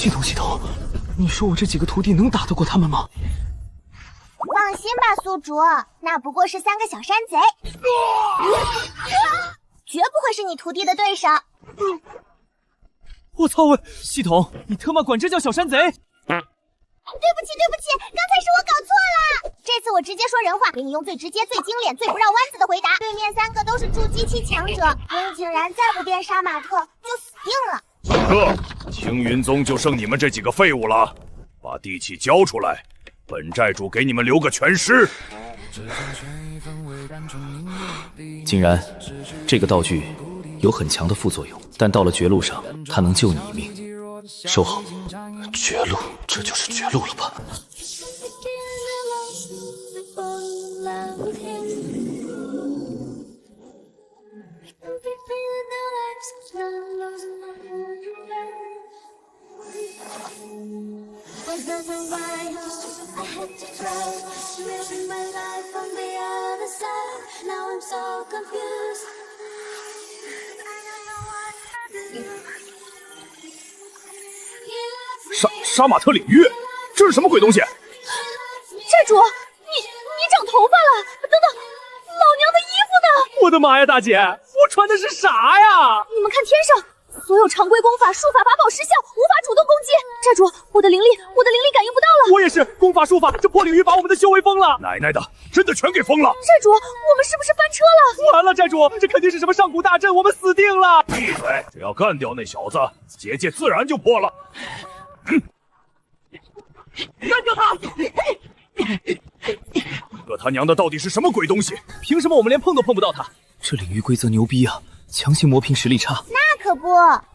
系统，你说我这几个徒弟能打得过他们吗？放心吧，宿主，那不过是3个小山贼，绝不会是你徒弟的对手。我操！系统，你他妈管这叫小山贼？对不起，刚才是我搞错了。这次我直接说人话，给你用最直接、最精炼、最不绕弯子的回答。对面3个都是筑基期强者，温景然再不变杀马特就死定了。此刻，青云宗就剩你们这几个废物了，把地契交出来，本寨主给你们留个全尸。竟然，这个道具有很强的副作用，但到了绝路上，它能救你一命。收好。绝路，这就是绝路了吧？杀马特领域，这是什么鬼东西？寨主，你长头发了！等等，老娘的衣服呢？我的妈呀，大姐，我穿的是啥呀？你们看天上，所有常规功法、术法、法宝失效，无法主动攻击。寨主，我的灵力感应不到了。我也是，功法术法，这破领域把我们的修为封了。奶奶的，真的全给封了！寨主，我们是不是翻车了？完了，寨主，这肯定是什么上古大阵，我们死定了！闭嘴！只要干掉那小子，结界自然就破了。干掉他！这他娘的到底是什么鬼东西？凭什么我们连碰都碰不到他？这领域规则牛逼啊，强行磨平实力差。那可不，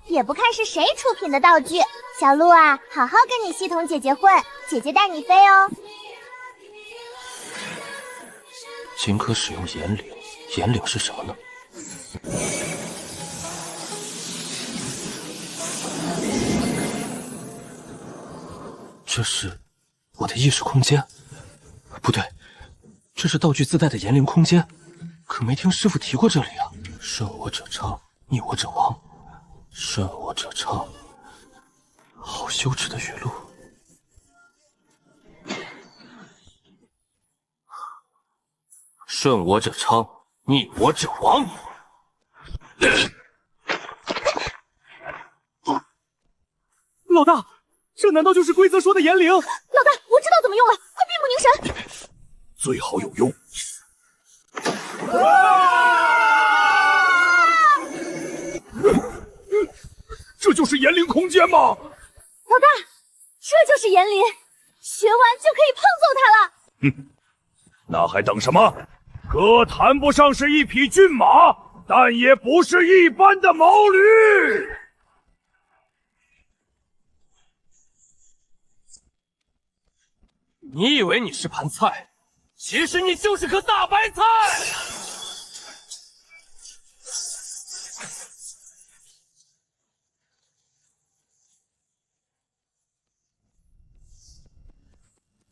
也不看是谁出品的道具。小鹿啊，好好跟你系统姐姐混，姐姐带你飞哦。仅可使用炎领，炎领是什么呢？这是我的意识空间？不对，这是道具自带的炎灵空间，可没听师傅提过这里啊。顺我者昌，逆我者亡。顺我者昌，好羞耻的语录。顺我者昌，逆我者亡。老大，这难道就是规则说的炎灵？老大，我知道怎么用了，快闭目凝神。最好有用。这就是炎灵空间吗？老大，这就是炎灵，学完就可以碰揍他了。哼，那还等什么？哥谈不上是一匹骏马，但也不是一般的毛驴。你以为你是盘菜，其实你就是颗大白菜！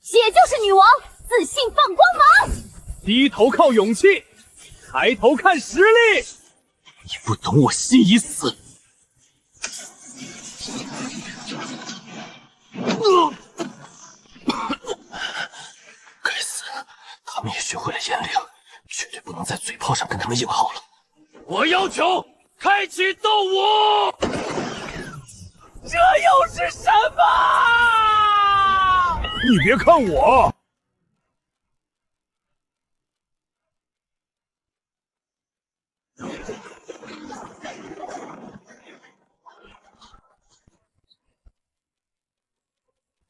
姐就是女王，自信放光芒。低头靠勇气，抬头看实力。你不懂，我心已死。该死，他们也学会了炎灵，绝对不能在嘴炮上跟他们硬耗了。我要求开启斗舞。这又是什么？你别看我。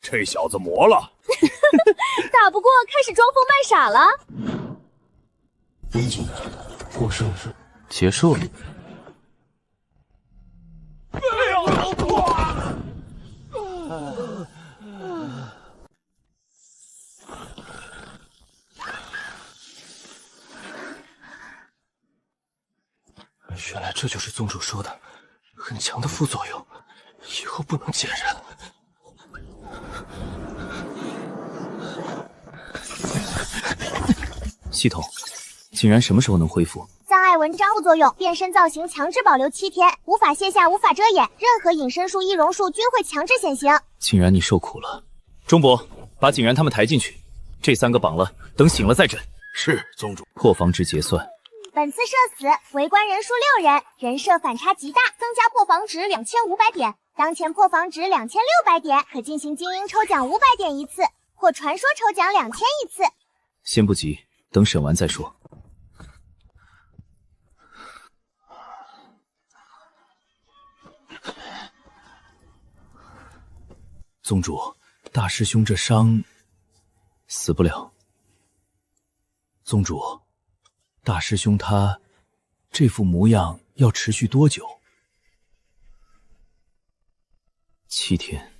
这小子魔了。打不过开始装疯卖傻了。获胜结束了。哎呦，好痛啊！原来这就是宗主说的很强的副作用，以后不能见人。系统，竟然什么时候能恢复？障碍文章副作用，变身造型强制保留7天，无法卸下，无法遮掩，任何隐身术、易容术均会强制显形。景然，你受苦了。钟伯，把景然他们抬进去，这3个绑了，等醒了再诊。是，宗主。破防值结算。本次社死，围观人数6人，人设反差极大，增加破防值2500点。当前破防值2600点，可进行精英抽奖500点一次，或传说抽奖2000一次。先不急，等审完再说。宗主，大师兄这伤死不了。宗主，大师兄他这副模样要持续多久？7天。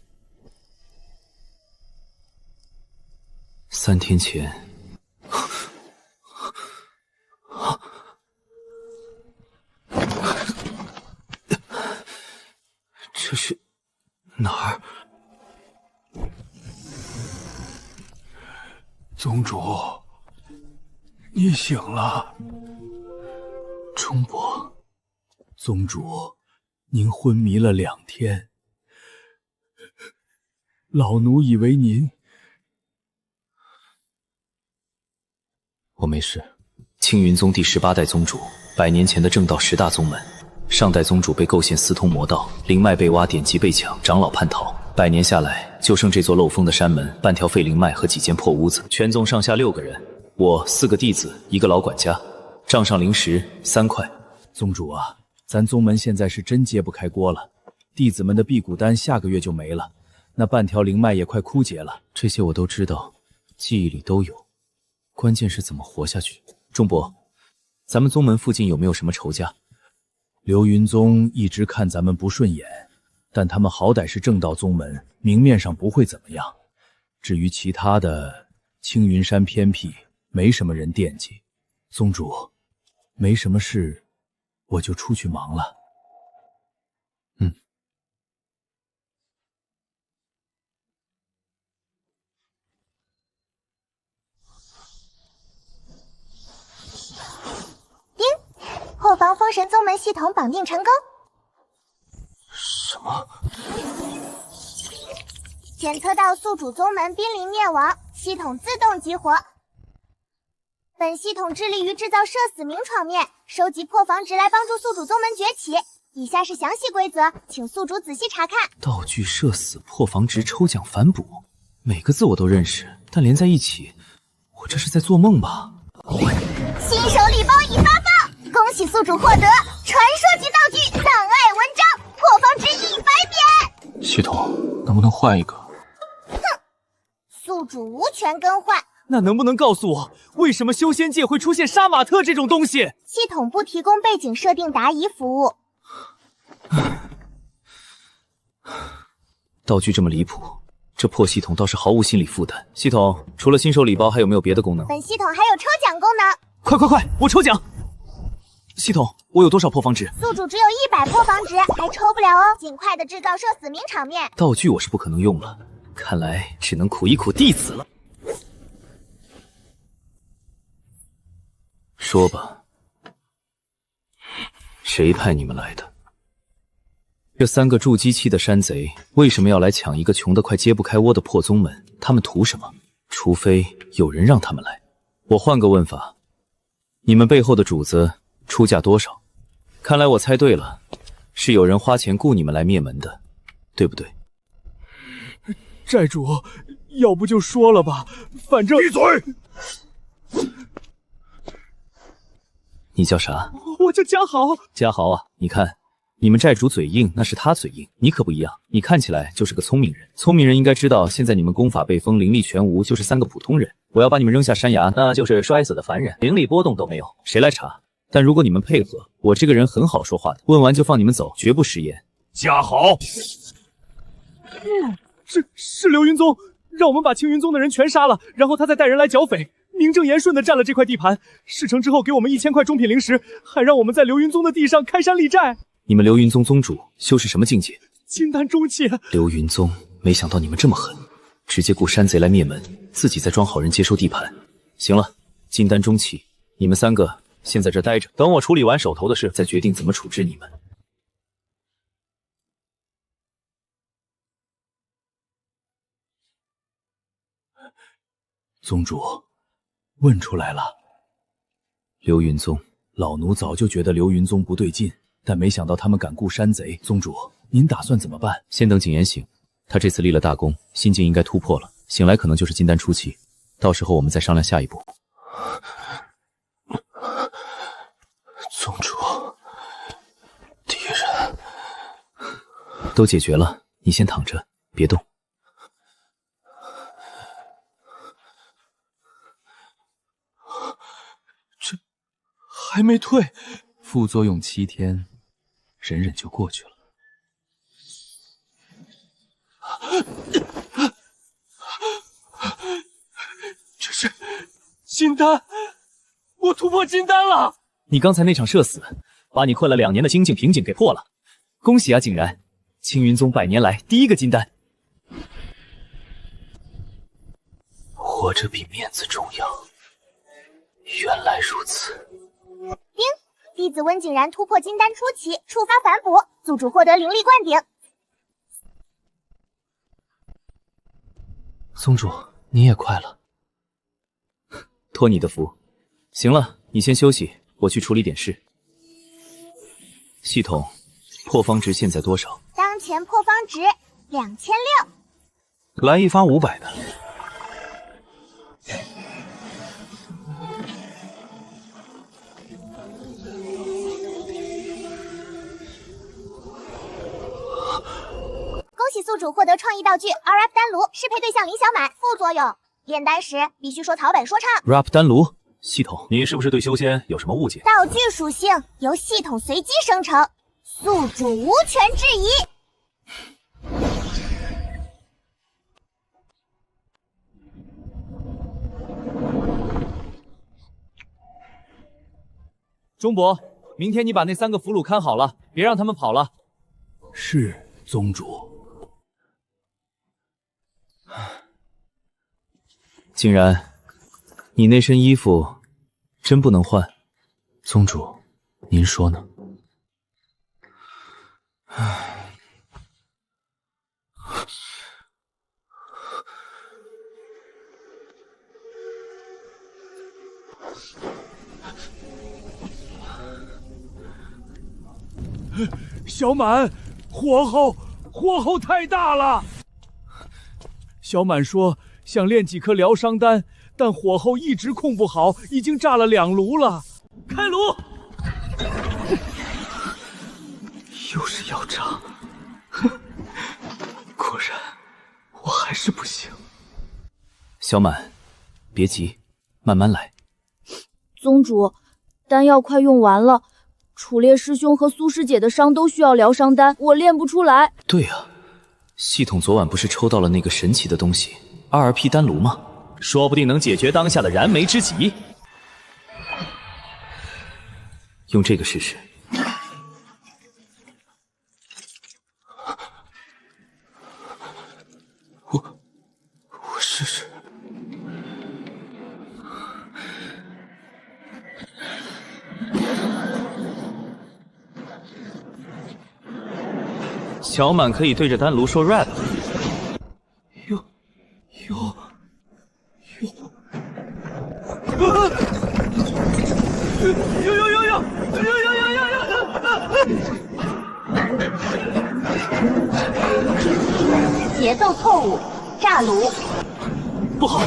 3天前，这是哪儿？宗主，你醒了。钟伯，宗主，您昏迷了2天，老奴以为您……我没事。青云宗第18代宗主，100年前的正道10大宗门，上代宗主被构陷私通魔道，灵脉被挖，典籍被抢，长老叛逃。100年下来，就剩这座漏风的山门，半条废灵脉和几间破屋子。全宗上下6个人，我4个弟子，1个老管家。账上灵石3块。宗主啊，咱宗门现在是真揭不开锅了。弟子们的辟谷丹下个月就没了，那半条灵脉也快枯竭了。这些我都知道，记忆里都有。关键是怎么活下去。钟伯，咱们宗门附近有没有什么仇家？流云宗一直看咱们不顺眼，但他们好歹是正道宗门，明面上不会怎么样。至于其他的，青云山偏僻，没什么人惦记。宗主，没什么事，我就出去忙了。破防封神宗门系统绑定成功。什么？检测到宿主宗门濒临灭亡，系统自动激活。本系统致力于制造社死名场面，收集破防值来帮助宿主宗门崛起。以下是详细规则，请宿主仔细查看。道具社死破防值抽奖反哺，每个字我都认识，但连在一起，我这是在做梦吧？新手礼包已发放，恭喜宿主获得传说级道具档案文章，破防值100点。系统能不能换一个？宿主无权更换。那能不能告诉我，为什么修仙界会出现杀马特这种东西？系统不提供背景设定答疑服务。道具这么离谱，这破系统倒是毫无心理负担。系统除了新手礼包，还有没有别的功能？本系统还有抽奖功能。快，我抽奖！系统，我有多少破防值？宿主只有100破防值，还抽不了哦。尽快的制造社死名场面。道具我是不可能用了，看来只能苦一苦弟子了。说吧，谁派你们来的？这3个筑基期的山贼为什么要来抢一个穷得快揭不开窝的破宗门？他们图什么？除非有人让他们来。我换个问法，你们背后的主子出价多少？看来我猜对了，是有人花钱雇你们来灭门的，对不对？寨主，要不就说了吧，反正……闭嘴！你叫啥？我叫嘉豪。嘉豪啊，你看，你们寨主嘴硬，那是他嘴硬，你可不一样。你看起来就是个聪明人，聪明人应该知道，现在你们功法被封，灵力全无，就是3个普通人。我要把你们扔下山崖，那就是摔死的凡人，灵力波动都没有，谁来查？但如果你们配合，我这个人很好说话的，问完就放你们走，绝不食言。嘉豪，是流云宗，让我们把青云宗的人全杀了，然后他再带人来剿匪，名正言顺的占了这块地盘。事成之后给我们1000块中品灵石，还让我们在流云宗的地上开山立寨。你们流云宗宗主修是什么境界？金丹中期。流云宗，没想到你们这么狠，直接雇山贼来灭门，自己再装好人接收地盘。行了，金丹中期，你们3个先在这待着，等我处理完手头的事，再决定怎么处置你们。宗主，问出来了。流云宗，老奴早就觉得流云宗不对劲，但没想到他们敢雇山贼。宗主，您打算怎么办？先等景言醒，他这次立了大功，心境应该突破了，醒来可能就是金丹初期，到时候我们再商量下一步。宗主，敌人都解决了，你先躺着，别动。这还没退，副作用7天，忍忍就过去了。这是金丹，我突破金丹了！你刚才那场社死，把你困了2年的精进瓶颈给破了，恭喜啊，景然！青云宗100年来第一个金丹。活着比面子重要，原来如此。叮，弟子温景然突破金丹初期，触发反哺，宿主获得灵力灌顶。宗主，你也快了。托你的福。行了，你先休息，我去处理点事。系统，破方值现在多少？当前破方值2600。来一发500的。恭喜宿主获得创意道具 RF 丹炉，适配对象林小满。副作用：炼丹时必须说草本说唱。 Rap 丹炉系统，你是不是对修仙有什么误解？道具属性由系统随机生成，宿主无权质疑。钟伯，明天你把那3个俘虏看好了，别让他们跑了。是，宗主。竟然，你那身衣服真不能换？宗主，您说呢？小满，火候太大了。小满说想炼几颗疗伤丹，但火候一直控不好，已经炸了2炉了。开炉！又是要炸，哼！果然，我还是不行。小满，别急，慢慢来。宗主，丹药快用完了，楚烈师兄和苏师姐的伤都需要疗伤丹，我炼不出来。对啊，系统昨晚不是抽到了那个神奇的东西 RP 丹炉吗？说不定能解决当下的燃眉之急。用这个试试。我试试。小满可以对着丹炉说 rap。有。节奏错误，炸炉。不好！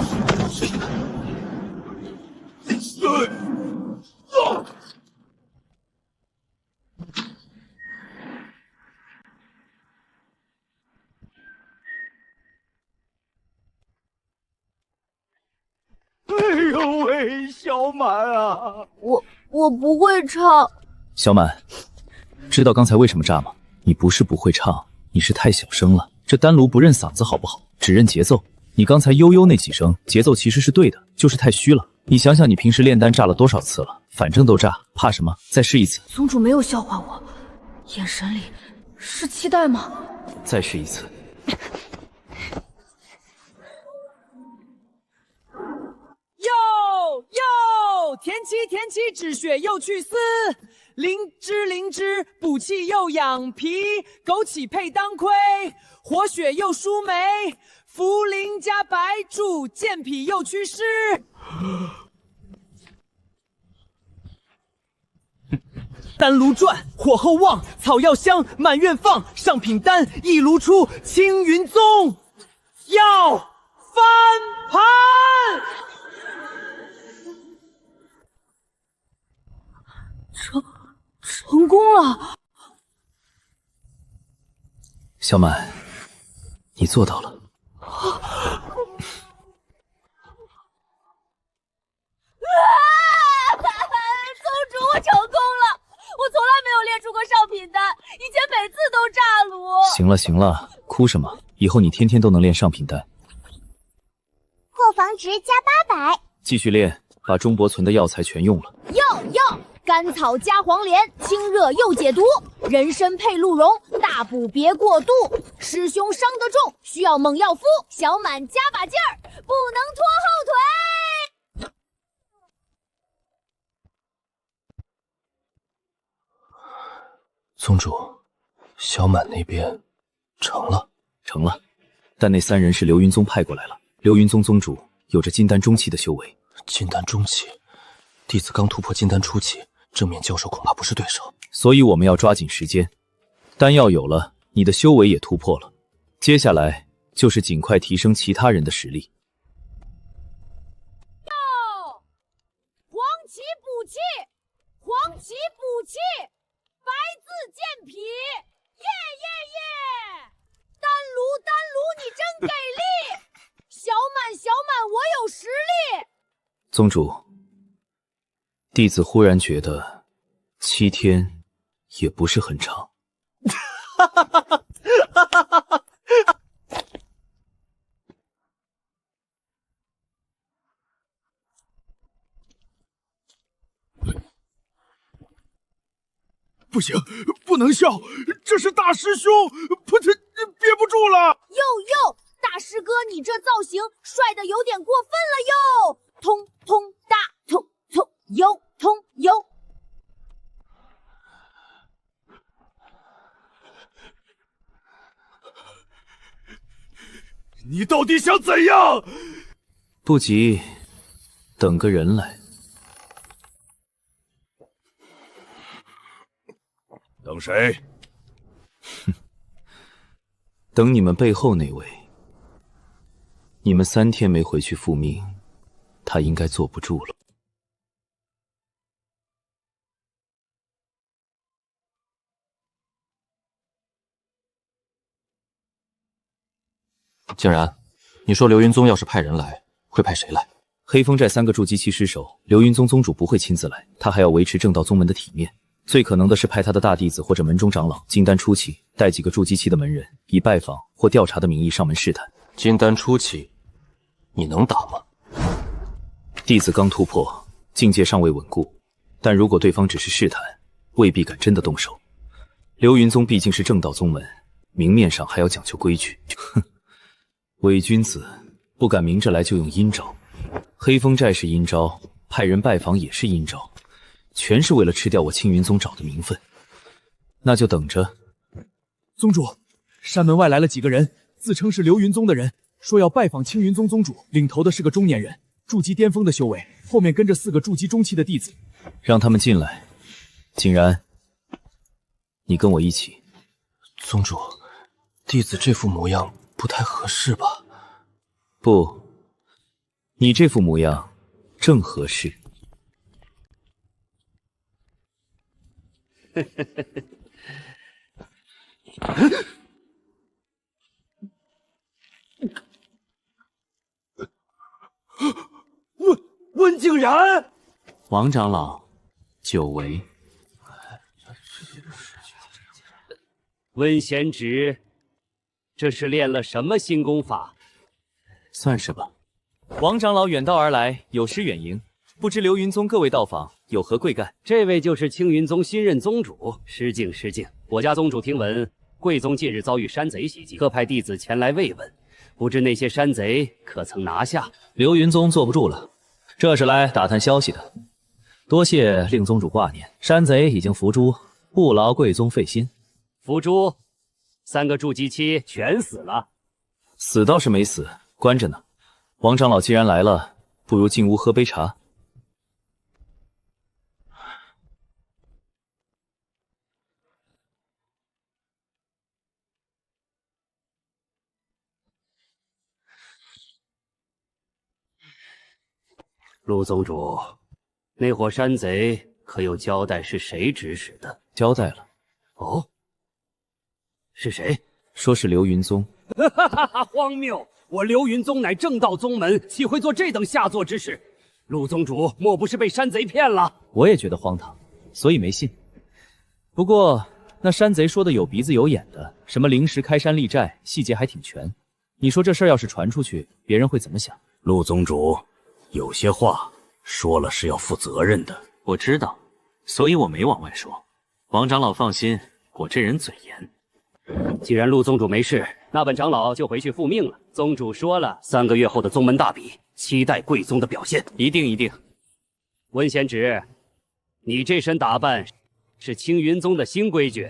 哎呦喂，小满啊！我不会唱。小满，知道刚才为什么炸吗？你不是不会唱，你是太小声了。这丹炉不认嗓子好不好？只认节奏。你刚才悠悠那几声节奏其实是对的，就是太虚了。你想想，你平时炼丹炸了多少次了？反正都炸，怕什么？再试一次。宗主没有笑话我，眼神里是期待吗？再试一次。哟，田七止血又祛丝，灵芝补气又养脾，枸杞配当归，活血又舒眉，茯苓加白术健脾又祛湿。丹炉转，火候旺，草药香，满院放。上品丹，一炉出，青云宗要翻盘。成功了！小满，你做到了。宗主，我成功了！我从来没有炼出过上品丹，以前每次都炸炉。行了，哭什么？以后你天天都能炼上品丹。破防值加800，继续练，把中伯存的药材全用了。要！甘草加黄连，清热又解毒；人参配鹿茸，大补别过度。师兄伤得重，需要猛药敷。小满加把劲儿，不能拖后腿。宗主，小满那边成了，但那3人是流云宗派过来了。流云宗宗主有着金丹中期的修为。金丹中期，弟子刚突破金丹初期，正面交手恐怕不是对手。所以我们要抓紧时间，丹药有了，你的修为也突破了，接下来就是尽快提升其他人的实力。黄芪补气，白字健脾，耶！丹炉，你真给力！小满，我有实力。宗主，弟子忽然觉得7天也不是很长。不行，不能笑，这是大师兄，憋不住了。哟，大师哥，你这造型帅的有点过分了哟！通大通有。你到底想怎样？不急，等个人来。等谁？等你们背后那位。你们3天没回去复命，他应该坐不住了。竟然，你说流云宗要是派人来，会派谁来？黑风寨3个筑基期失守，流云宗宗主不会亲自来，他还要维持正道宗门的体面。最可能的是派他的大弟子或者门中长老，金丹初期带几个筑基期的门人，以拜访或调查的名义上门试探。金丹初期，你能打吗？弟子刚突破，境界尚未稳固，但如果对方只是试探，未必敢真的动手。流云宗毕竟是正道宗门，明面上还要讲究规矩。哼，伪君子不敢明着来就用阴招。黑风寨是阴招，派人拜访也是阴招。全是为了吃掉我青云宗找的名分，那就等着。宗主，山门外来了几个人，自称是流云宗的人，说要拜访青云宗宗主，领头的是个中年人，筑基巅峰的修为，后面跟着4个筑基中期的弟子。让他们进来。景然，你跟我一起。宗主，弟子这副模样不太合适吧？不，你这副模样正合适。温景然，王长老，久违。温贤侄，这是练了什么新功法？算是吧。王长老远道而来，有失远迎，不知流云宗各位到访有何贵干？这位就是青云宗新任宗主，失敬。我家宗主听闻贵宗近日遭遇山贼袭击，特派弟子前来慰问，不知那些山贼可曾拿下？流云宗坐不住了，这是来打探消息的。多谢令宗主挂念，山贼已经伏诛，不劳贵宗费心。伏诛，3个筑基期全死了。死倒是没死，关着呢。王长老既然来了，不如进屋喝杯茶。陆宗主，那伙山贼可有交代是谁指使的？交代了。哦，是谁？说是流云宗。哈哈哈！荒谬！我流云宗乃正道宗门，岂会做这等下作之事？陆宗主莫不是被山贼骗了？我也觉得荒唐，所以没信。不过那山贼说的有鼻子有眼的，什么灵石开山立寨，细节还挺全。你说这事儿要是传出去，别人会怎么想？陆宗主，有些话说了是要负责任的。我知道，所以我没往外说。王长老放心，我这人嘴严。既然陆宗主没事，那本长老就回去复命了。宗主说了，3个月后的宗门大比，期待贵宗的表现。一定一定。温贤侄，你这身打扮是青云宗的新规矩，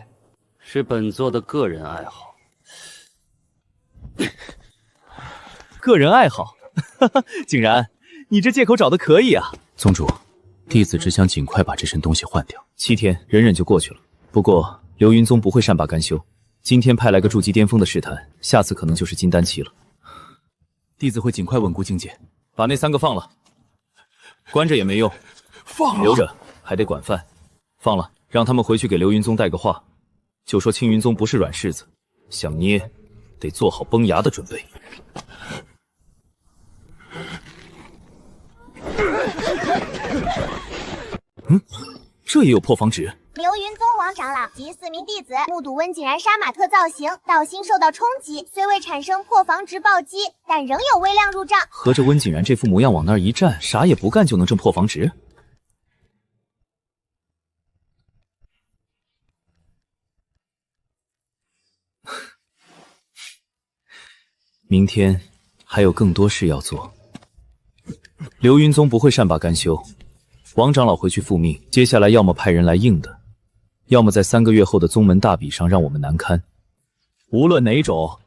是本座的个人爱好。个人爱好，哈哈，景然，你这借口找的可以啊。宗主，弟子只想尽快把这身东西换掉，7天忍忍就过去了。不过流云宗不会善罢甘休。今天派来个筑基巅峰的试探，下次可能就是金丹期了。弟子会尽快稳固境界，把那3个放了，关着也没用，放了留着还得管饭。放了，让他们回去给流云宗带个话，就说青云宗不是软柿子，想捏得做好崩牙的准备。这也有破防值。流云宗王长老及4名弟子目睹温景然杀马特造型，道心受到冲击，虽未产生破防值暴击，但仍有微量入账。合着温景然这副模样往那儿一站，啥也不干就能挣破防值？明天还有更多事要做。流云宗不会善罢甘休，王长老回去复命，接下来要么派人来硬的，要么在3个月后的宗门大比上让我们难堪。无论哪种，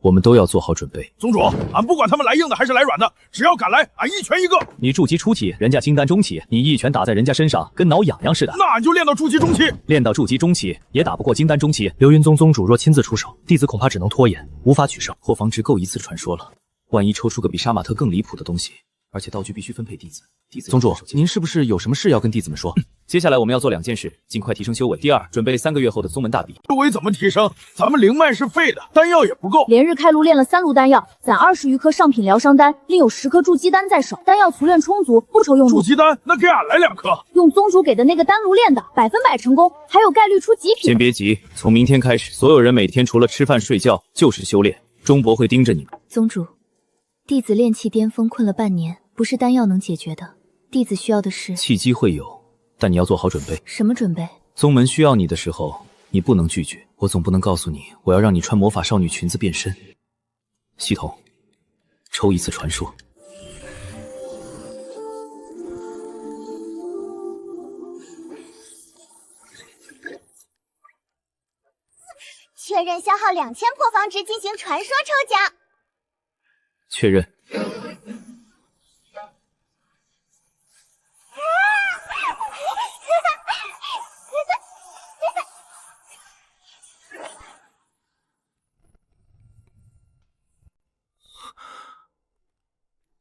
我们都要做好准备。宗主，俺不管他们来硬的还是来软的，只要敢来，俺一拳一个。你筑基初期，人家金丹中期，你一拳打在人家身上，跟挠痒痒似的。那俺就练到筑基中期，练到筑基中期也打不过金丹中期。流云宗宗主若亲自出手，弟子恐怕只能拖延，无法取胜。破防值够一次传说了，万一抽出个比杀马特更离谱的东西，而且道具必须分配弟子。宗主，您是不是有什么事要跟弟子们说？接下来我们要做2件事，尽快提升修为。第二，准备3个月后的宗门大比。修为怎么提升？咱们灵脉是废的，丹药也不够。连日开炉练了3炉丹药，攒20余颗上品疗伤丹，另有10颗筑基丹在手，丹药储炼充足，不愁用筑度。基丹，那给俺来2颗。用宗主给的那个丹炉炼的，100%成功，还有概率出极品。先别急，从明天开始，所有人每天除了吃饭睡觉就是修炼，钟伯会盯着你们。宗主，弟子炼气巅峰困了半年，不是丹药能解决的。弟子需要的是契机会有，但你要做好准备。什么准备？宗门需要你的时候，你不能拒绝。我总不能告诉你，我要让你穿魔法少女裙子变身。系统，抽一次传说。确认消耗2000破防值进行传说抽奖。确认。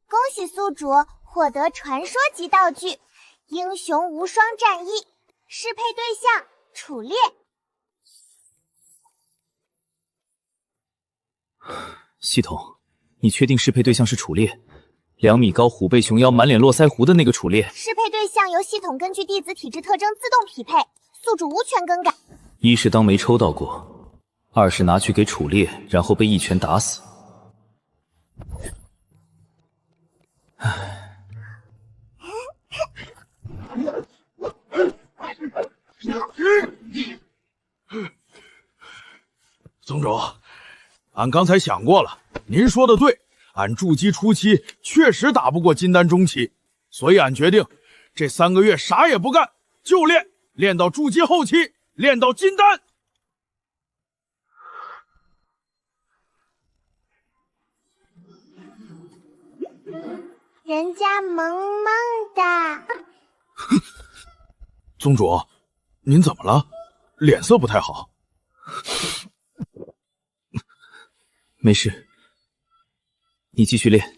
恭喜宿主获得传说级道具“英雄无双战衣”，适配对象楚烈。系统，你确定适配对象是楚烈？2米高、虎背熊腰、满脸络腮胡的那个楚烈？适配对象由系统根据弟子体质特征自动匹配，宿主无权更改。一是当没抽到过，2是拿去给楚烈，然后被一拳打死。唉，宗主，俺刚才想过了，您说的对，俺筑基初期确实打不过金丹中期，所以俺决定这3个月啥也不干，就练，练到筑基后期，练到金丹。人家萌萌的。宗主，您怎么了？脸色不太好。没事，你继续练。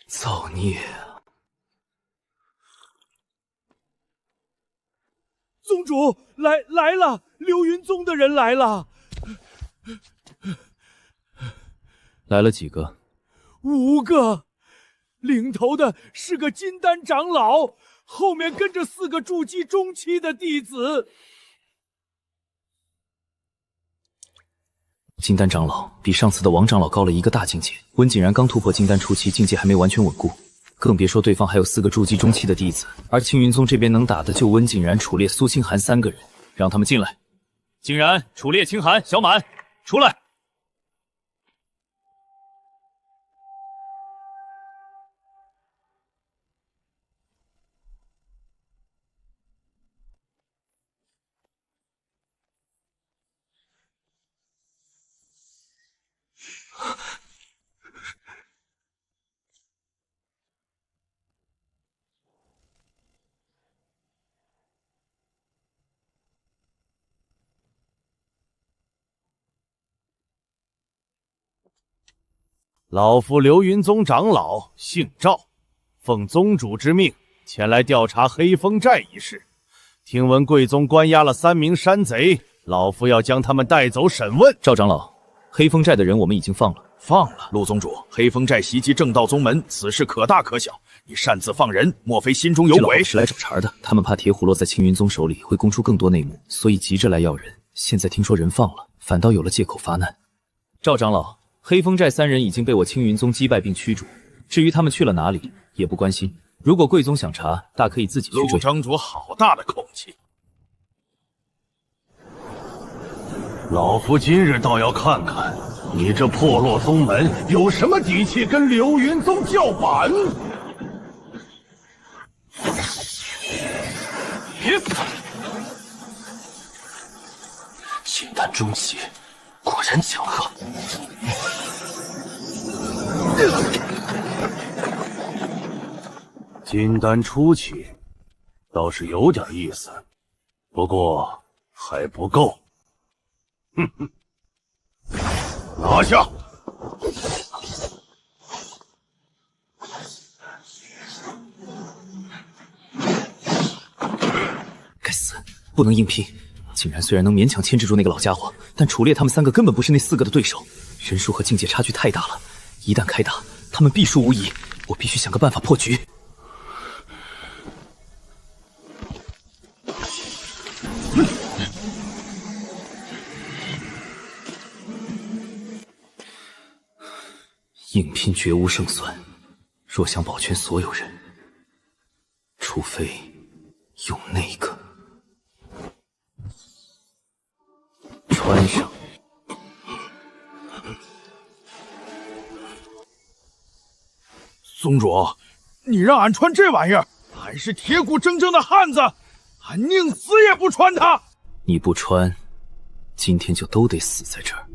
造孽啊！宗主，来了，流云宗的人来了。来了几个？5个，领头的是个金丹长老，后面跟着4个筑基中期的弟子。金丹长老比上次的王长老高了1个大境界，温景然刚突破金丹初期，境界还没完全稳固，更别说对方还有4个筑基中期的弟子。而青云宗这边能打的就温景然、楚烈、苏清寒3个人，让他们进来。景然、楚烈、清寒、小满，出来！老夫流云宗长老，姓赵，奉宗主之命前来调查黑风寨一事。听闻贵宗关押了3名山贼，老夫要将他们带走审问。赵长老，黑风寨的人我们已经放了。放了，陆宗主，黑风寨袭击正道宗门，此事可大可小。你擅自放人，莫非心中有鬼？是来找茬的，他们怕铁虎落在青云宗手里会供出更多内幕，所以急着来要人。现在听说人放了，反倒有了借口发难。赵长老，黑风寨3人已经被我青云宗击败并驱逐，至于他们去了哪里，也不关心。如果贵宗想查，大可以自己去追。陆城主好大的口气！老夫今日倒要看看你这破落宗门有什么底气跟流云宗叫板！金丹中期，果然强横。金丹初期倒是有点意思，不过还不够。哼哼，拿下！该死，不能硬拼。竟然虽然能勉强牵制住那个老家伙，但楚烈他们3个根本不是那4个的对手，人数和境界差距太大了。一旦开打，他们必输无疑。我必须想个办法破局。硬拼绝无胜算，若想保全所有人，除非用那个穿上。宗主，你让俺穿这玩意儿，俺是铁骨铮铮的汉子，俺宁死也不穿它。你不穿，今天就都得死在这儿。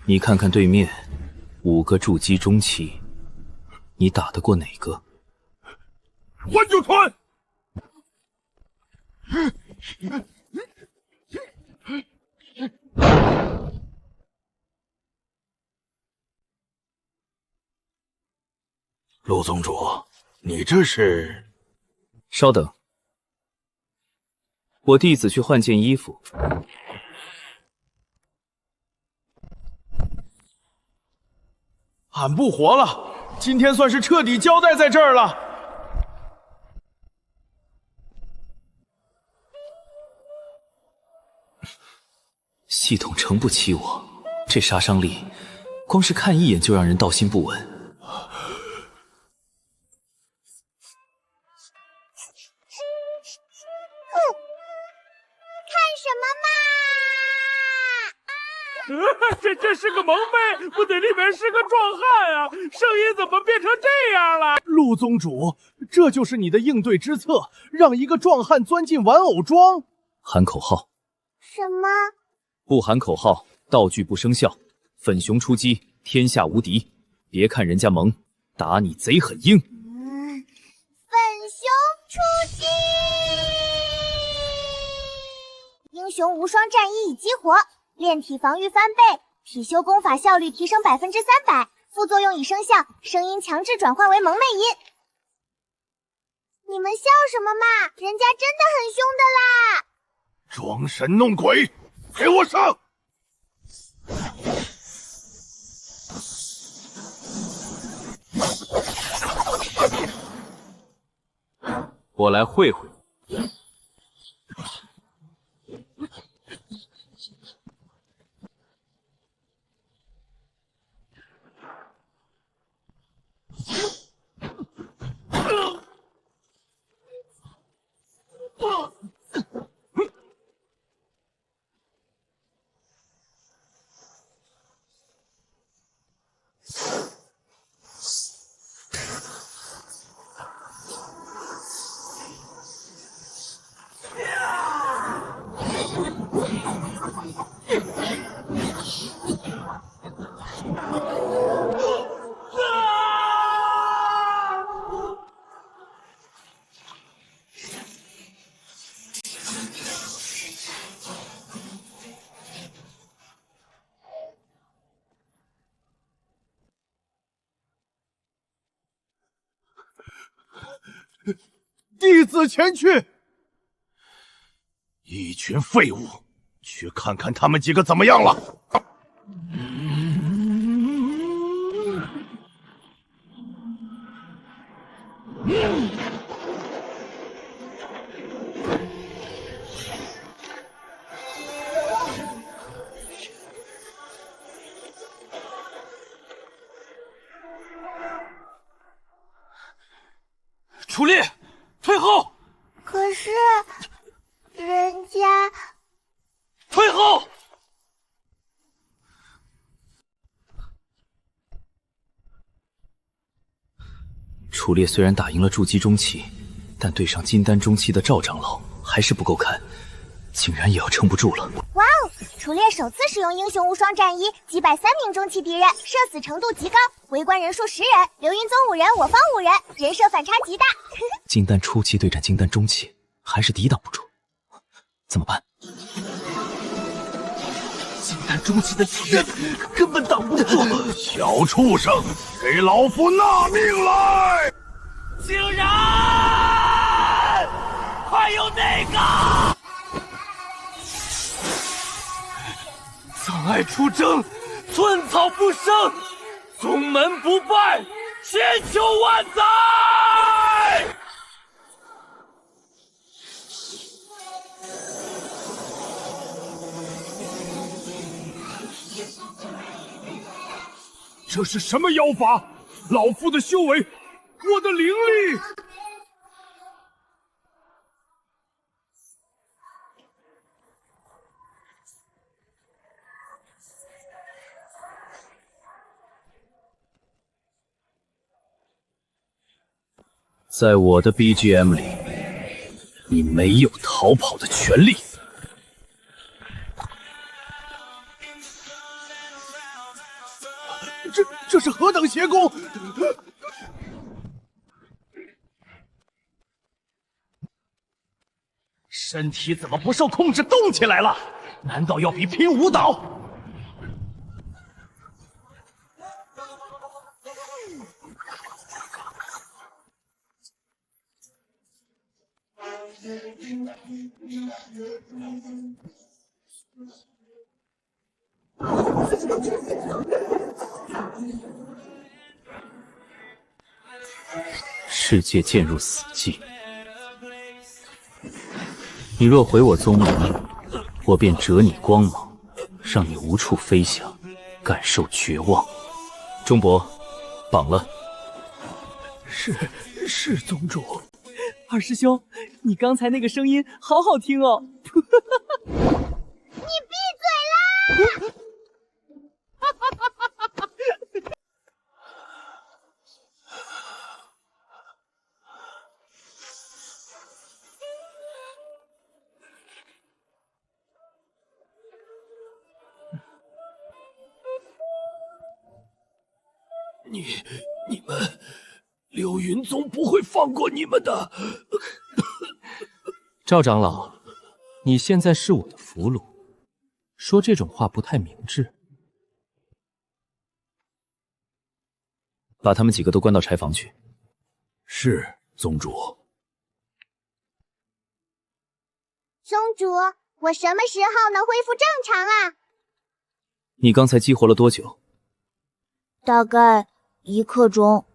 你看看对面5个筑基中期，你打得过哪个？穿就穿！陆宗主，你这是？稍等，我弟子去换件衣服。俺不活了，今天算是彻底交代在这儿了。系统承不起我，这杀伤力，光是看一眼就让人道心不稳。这是个蒙昧，不对，里面是个壮汉啊！声音怎么变成这样了？陆宗主，这就是你的应对之策，让一个壮汉钻进玩偶装？喊口号。什么？不喊口号，道具不生效。粉熊出击，天下无敌。别看人家萌，打你贼很硬。粉熊出击！英雄无双战衣已激活，炼体防御翻倍，体修功法效率提升300%，副作用已生效，声音强制转换为萌妹音。你们笑什么嘛？人家真的很凶的啦！装神弄鬼，给我上！我来会会。弟子前去。一群废物，去看看他们几个怎么样了。楚烈，退后！可是，人家退后！楚烈虽然打赢了筑基中期，但对上金丹中期的赵长老还是不够看，竟然也要撑不住了。哇哦！楚烈首次使用英雄无双战衣，击败3名中期敌人，射死程度极高，围观人数10人，流云宗5人，我方5人，人设反差极大。金丹初期对战金丹中期，还是抵挡不住，怎么办？金丹中期的敌人根本挡不住。小畜生，给老夫纳命来！竟然还有那个！葬爱出征，寸草不生，宗门不败，千秋万载！这是什么妖法？老夫的修为，我的灵力！在我的 BGM 里，你没有逃跑的权利。这是何等邪功！身体怎么不受控制动起来了？难道要比拼舞蹈？世界渐入死寂，你若回我宗门，我便折你光芒，让你无处飞翔，感受绝望。钟伯，绑了。是宗主。二师兄，你刚才那个声音好好听哦。你闭嘴啦！你们，流云宗不会放过你们的。赵长老，你现在是我的俘虏，说这种话不太明智。把他们几个都关到柴房去。是，宗主。宗主，我什么时候能恢复正常啊？你刚才激活了多久？大概1刻钟。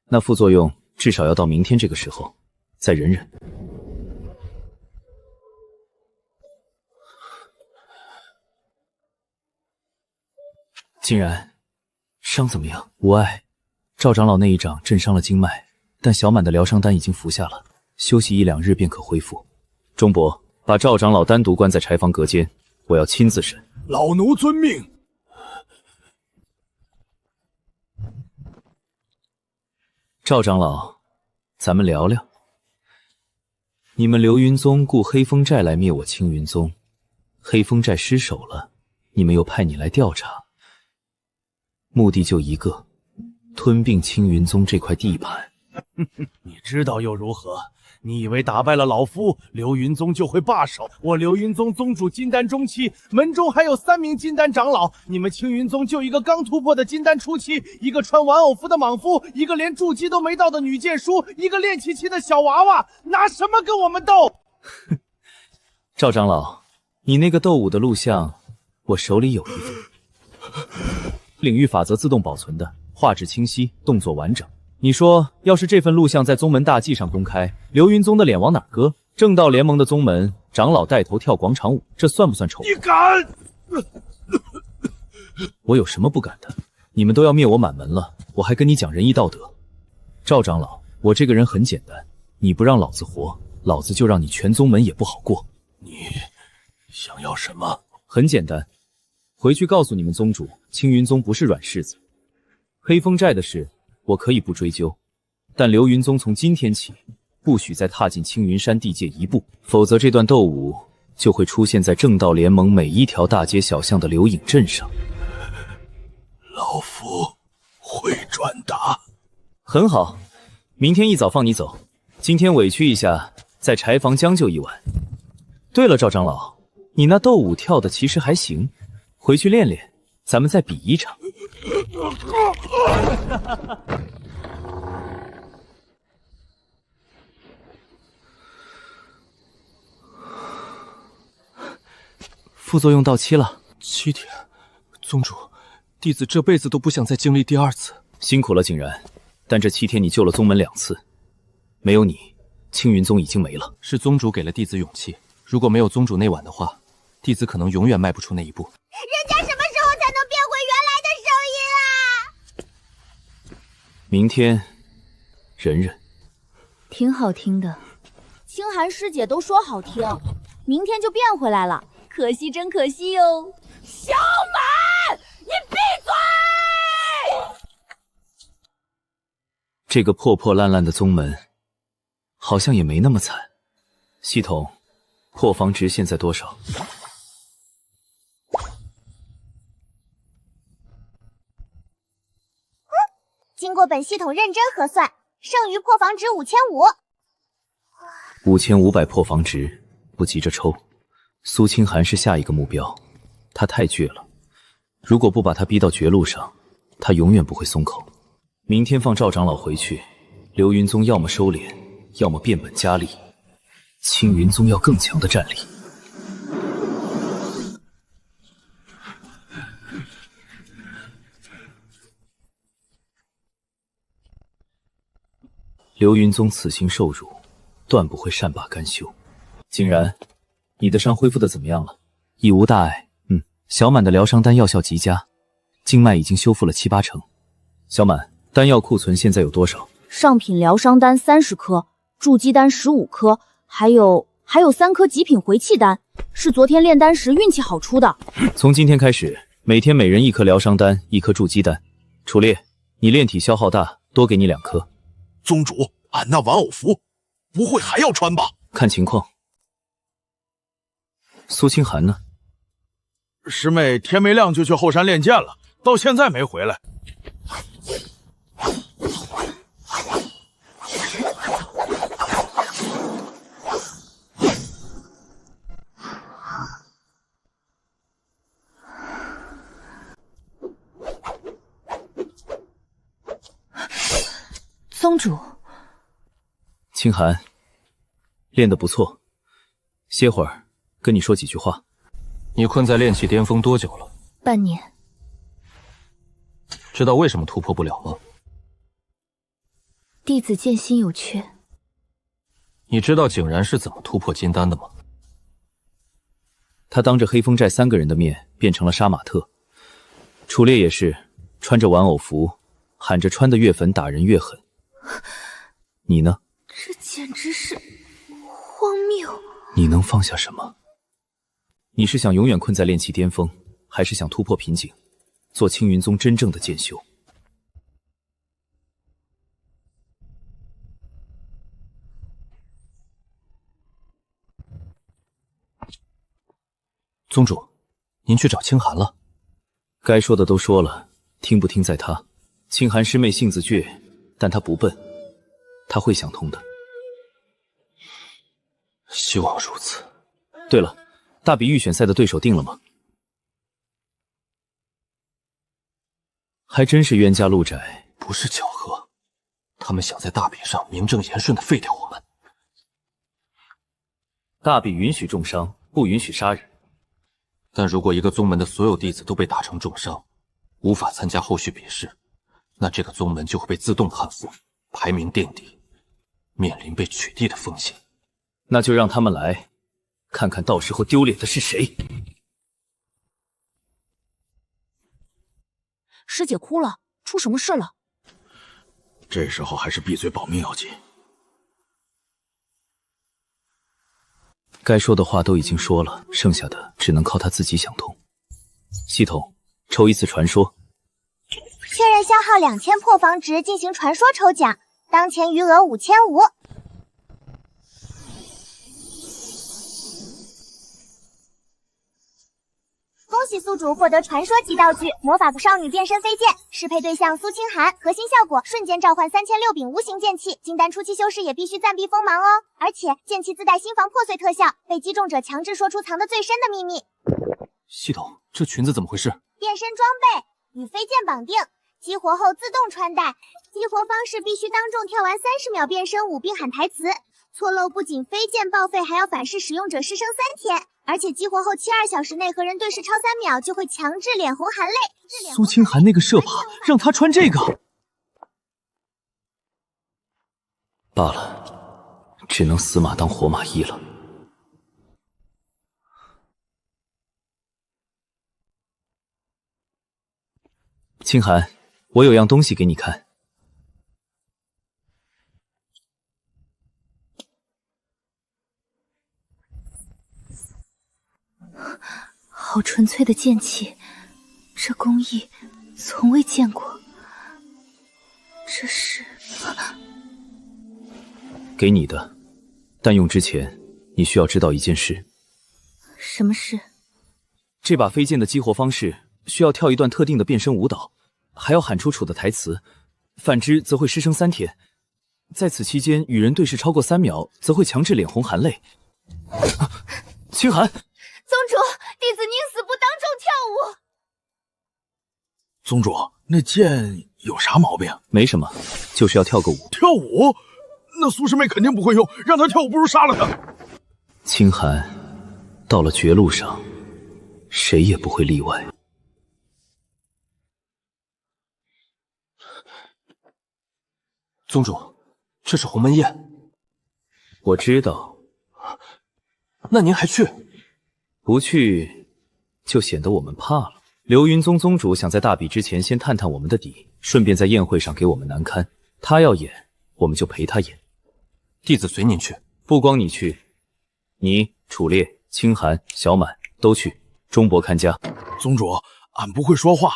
那副作用至少要到明天这个时候，再忍忍。竟然，伤怎么样？无碍。赵长老那一掌震伤了经脉，但小满的疗伤丹已经服下了，休息1、2日便可恢复。钟伯，把赵长老单独关在柴房隔间，我要亲自审。老奴遵命。赵长老，咱们聊聊。你们流云宗雇黑风寨来灭我青云宗，黑风寨失守了，你们又派你来调查，目的就一个，吞并青云宗这块地盘。你知道又如何？你以为打败了老夫，流云宗就会罢手？我流云宗宗主金丹中期，门中还有3名金丹长老，你们青云宗就一个刚突破的金丹初期，一个穿玩偶服的莽夫，一个连筑基都没到的女剑书，一个练气期的小娃娃，拿什么跟我们斗？赵长老，你那个斗武的录像，我手里有一份，领域法则自动保存的，画质清晰，动作完整。你说，要是这份录像在宗门大祭上公开，流云宗的脸往哪搁？正道联盟的宗门长老带头跳广场舞，这算不算丑？你敢！我有什么不敢的？你们都要灭我满门了，我还跟你讲仁义道德？赵长老，我这个人很简单，你不让老子活，老子就让你全宗门也不好过。你想要什么？很简单，回去告诉你们宗主，青云宗不是软柿子。黑风寨的事我可以不追究，但流云宗从今天起不许再踏进青云山地界1步，否则这段斗舞就会出现在正道联盟每一条大街小巷的流影阵上。老夫会转达。很好，明天一早放你走，今天委屈一下，在柴房将就一晚。对了，赵长老，你那斗舞跳的其实还行，回去练练，咱们再比一场。副作用到期了，7天。宗主，弟子这辈子都不想再经历第2次。辛苦了，景然。但这7天你救了宗门2次，没有你，青云宗已经没了。是宗主给了弟子勇气，如果没有宗主那晚的话，弟子可能永远迈不出那一步。人家什么时候才能变回原来的声音啊？明天，忍忍。挺好听的。清寒师姐都说好听，明天就变回来了，可惜真可惜哟。小满，你闭嘴！这个破破烂烂的宗门，好像也没那么惨。系统，破防值现在多少？经过本系统认真核算，剩余破防值5500。5500破防值，不急着抽。苏清寒是下一个目标，他太倔了，如果不把他逼到绝路上，他永远不会松口。明天放赵长老回去，流云宗要么收敛，要么变本加厉。青云宗要更强的战力。流云宗此行受辱，断不会善罢甘休。景然，你的伤恢复的怎么样了？已无大碍。小满的疗伤丹药效极佳，经脉已经修复了7、8成。小满，丹药库存现在有多少？上品疗伤丹30颗，筑基丹15颗，还有3颗极品回气丹，是昨天炼丹时运气好出的。从今天开始，每天每人1颗疗伤丹，1颗筑基丹。楚烈，你炼体消耗大，多给你2颗。宗主，俺那玩偶服不会还要穿吧？看情况。苏清寒呢？师妹天没亮就去后山练剑了，到现在没回来。宗主，清寒，练得不错，歇会儿，跟你说几句话。你困在炼气巅峰多久了？半年。知道为什么突破不了吗？弟子剑心有缺。你知道景然是怎么突破金丹的吗？他当着黑风寨3个人的面变成了杀马特，楚烈也是穿着玩偶服，喊着穿得越粉打人越狠。你呢？这简直是荒谬！你能放下什么？你是想永远困在炼气巅峰，还是想突破瓶颈，做青云宗真正的剑修？宗主，您去找清寒了。该说的都说了，听不听在他。清寒师妹性子倔，但她不笨，她会想通的。希望如此。对了，大比预选赛的对手定了吗？还真是冤家路窄。不是巧合，他们想在大比上名正言顺地废掉我们。大比允许重伤，不允许杀人。但如果一个宗门的所有弟子都被打成重伤，无法参加后续比试，那这个宗门就会被自动喊服，排名垫底，面临被取缔的风险。那就让他们来，看看到时候丢脸的是谁。师姐哭了，出什么事了？这时候还是闭嘴保命要紧。该说的话都已经说了，剩下的只能靠他自己想通。系统，抽一次传说。确认消耗2000破防值进行传说抽奖，当前余额5500。恭喜宿主获得传说级道具魔法少女变身飞剑，适配对象苏清寒，核心效果瞬间召唤3006柄无形剑气，金丹初期修士也必须暂避锋芒哦。而且剑气自带心防破碎特效，被击中者强制说出藏得最深的秘密。系统，这裙子怎么回事？变身装备与飞剑绑定，激活后自动穿戴。激活方式必须当众跳完30秒变身5并喊台词，错漏不仅飞剑报废，还要反噬使用者失声3天。而且激活后72小时内和人对视超3秒，就会强制脸红含泪。苏清寒那个社爬，让他穿这个。罢了，只能死马当活马医了。清寒，我有样东西给你看。好纯粹的剑气，这工艺从未见过。这是给你的，但用之前你需要知道一件事。什么事？这把飞剑的激活方式需要跳一段特定的变身舞蹈，还要喊出楚的台词，反之则会失声3天。在此期间与人对视超过3秒，则会强制脸红含泪。清寒，宗主，弟子宁死不当众跳舞。宗主，那剑有啥毛病？没什么，就是要跳个舞。跳舞？那苏师妹肯定不会用，让她跳舞不如杀了她。清寒，到了绝路上，谁也不会例外。宗主，这是鸿门宴。我知道。那您还去？不去，就显得我们怕了。流云宗宗主想在大比之前先探探我们的底，顺便在宴会上给我们难堪。他要演，我们就陪他演。弟子随您去。不光你去，你、楚烈、清寒、小满都去。钟伯看家。宗主，俺不会说话，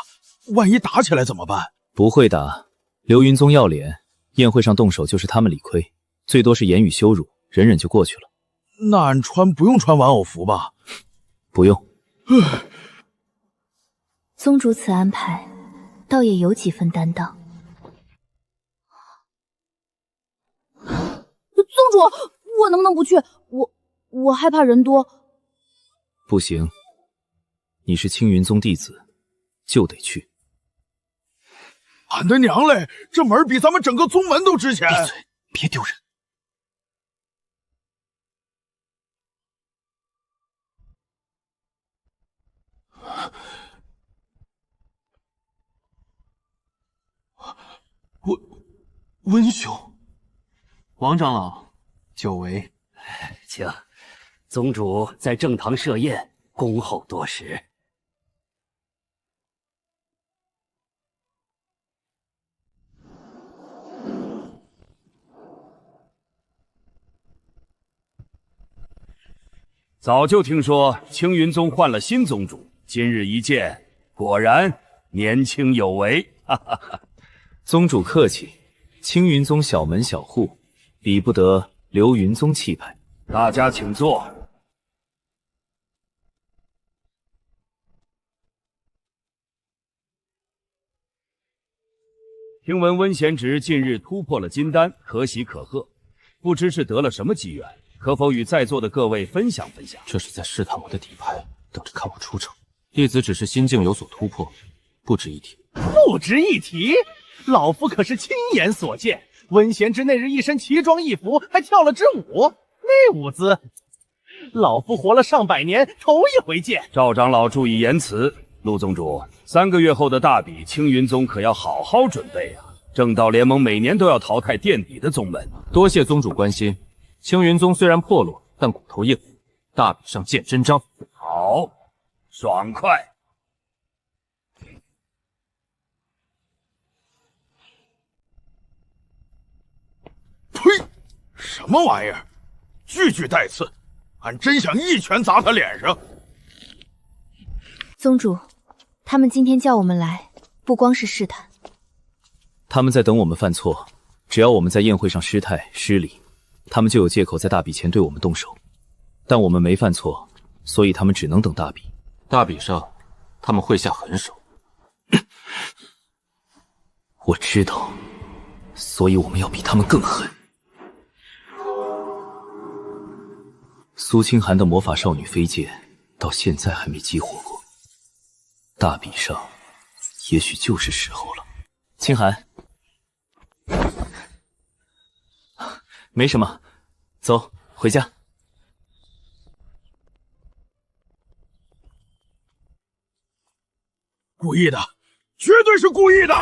万一打起来怎么办？不会打。流云宗要脸，宴会上动手就是他们理亏，最多是言语羞辱，忍忍就过去了。那俺不用穿玩偶服吧？不用。宗主此安排，倒也有几分担当。宗主，我能不能不去？我害怕人多。不行，你是青云宗弟子，就得去。俺的娘嘞，这门比咱们整个宗门都值钱！闭嘴，别丢人！温兄，王长老，久违，请。宗主在正堂设宴，恭候多时。早就听说青云宗换了新宗主，今日一见，果然年轻有为。哈哈哈。宗主客气，青云宗小门小户，比不得流云宗气派。大家请坐。听闻温贤侄近日突破了金丹，可喜可贺，不知是得了什么机缘，可否与在座的各位分享分享？这是在试探我的底牌，等着看我出手。弟子只是心境有所突破，不值一提。不值一提？老夫可是亲眼所见，温贤侄那日一身奇装异服，还跳了支舞，那舞姿，老夫活了上百年，头一回见。赵长老注意言辞。陆宗主，3个月后的大比，青云宗可要好好准备啊！正道联盟每年都要淘汰垫底的宗门。多谢宗主关心。青云宗虽然破落，但骨头硬，大比上见真章。好，爽快。呸！什么玩意儿，句句带刺，俺真想一拳砸他脸上。宗主，他们今天叫我们来，不光是试探。他们在等我们犯错，只要我们在宴会上失态失礼，他们就有借口在大比前对我们动手。但我们没犯错，所以他们只能等大比。大比上，他们会下狠手。我知道，所以我们要比他们更狠。苏清寒的魔法少女飞剑到现在还没激活过，大比上也许就是时候了。清寒，没什么，走，回家。故意的，绝对是故意的！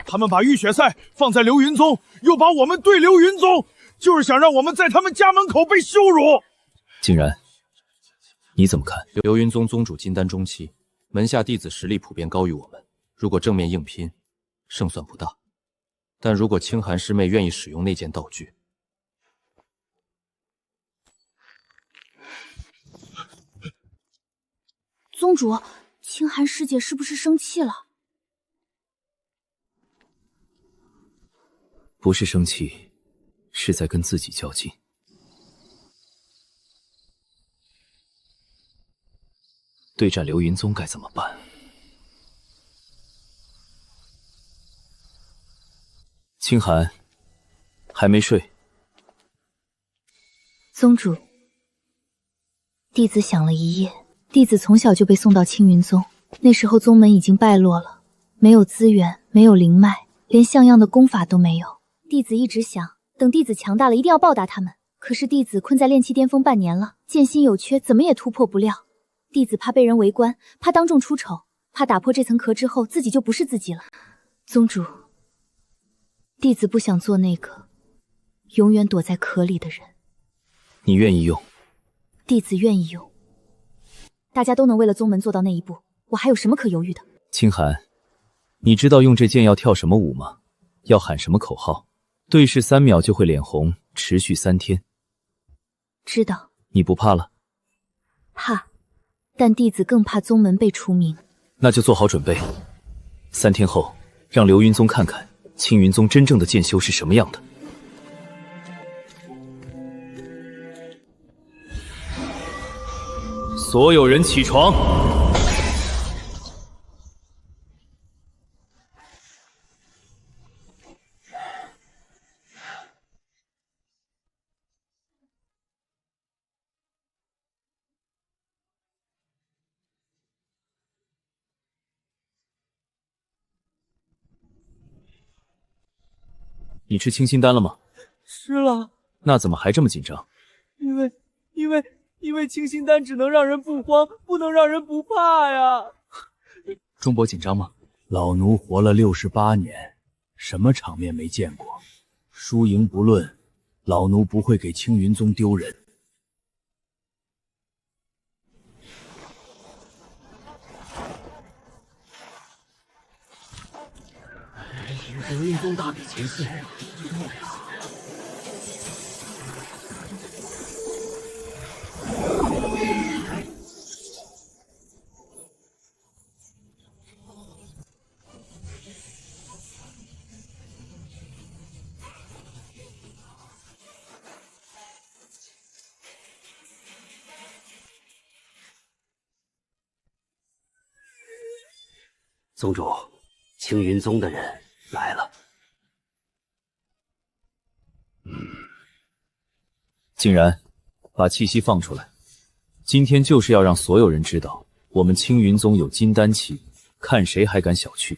他们把浴血赛放在流云宗，又把我们对流云宗，就是想让我们在他们家门口被羞辱。竟然，你怎么看？流云宗宗主金丹中期，门下弟子实力普遍高于我们，如果正面硬拼，胜算不大。但如果清寒师妹愿意使用那件道具，宗主，清寒师姐是不是生气了？不是生气，是在跟自己较劲。对战流云宗该怎么办？清寒，还没睡？宗主，弟子想了一夜。弟子从小就被送到青云宗，那时候宗门已经败落了，没有资源，没有灵脉，连像样的功法都没有。弟子一直想，等弟子强大了，一定要报答他们。可是弟子困在炼气巅峰半年了，剑心有缺，怎么也突破不了。弟子怕被人围观，怕当众出丑，怕打破这层壳之后自己就不是自己了。宗主，弟子不想做那个永远躲在壳里的人。你愿意用？弟子愿意用。大家都能为了宗门做到那一步，我还有什么可犹豫的？清寒，你知道用这剑要跳什么舞吗？要喊什么口号？对视3秒就会脸红，持续3天。知道。你不怕了？怕，但弟子更怕宗门被除名。那就做好准备。3天后，让流云宗看看青云宗真正的剑修是什么样的。所有人起床。你吃清心丹了吗？吃了。那怎么还这么紧张？因为清心丹只能让人不慌，不能让人不怕呀。钟伯紧张吗？老奴活了68年，什么场面没见过？输赢不论，老奴不会给青云宗丢人。流云宗大比前四，宗主，青云宗的人来了。竟然把气息放出来！今天就是要让所有人知道，我们青云宗有金丹气，看谁还敢小觑！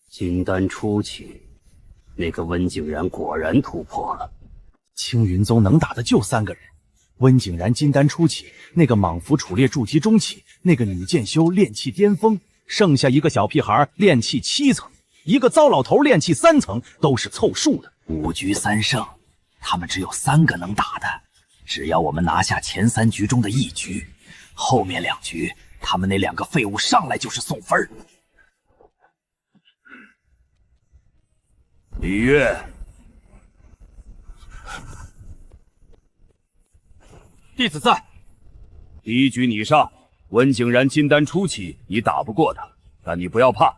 金丹初期，那个温景然果然突破了。青云宗能打的就3个人：温景然金丹初期，那个莽夫楚烈筑基中期，那个女剑修炼气巅峰，剩下一个小屁孩炼气7层，一个糟老头炼气3层，都是凑数的。5局3胜，他们只有3个能打的。只要我们拿下前3局中的1局，后面2局他们那2个废物上来就是送分。李月，弟子在。第1局你上，温景然金丹初期你打不过他，但你不要怕，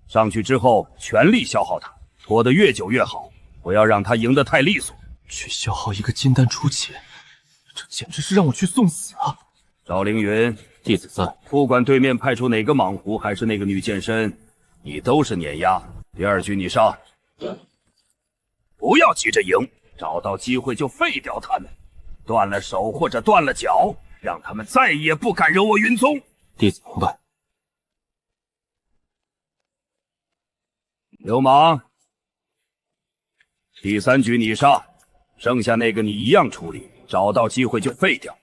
上去之后全力消耗他，拖得越久越好，不要让他赢得太利索。去消耗一个金丹初期，这简直是让我去送死啊！赵凌云，弟子在。不管对面派出哪个莽胡还是那个女剑身，你都是碾压。第2局你上，不要急着赢，找到机会就废掉他们，断了手或者断了脚，让他们再也不敢惹我云宗。弟子明白。流氓，第3局你上，剩下那个你一样处理，找到机会就废掉。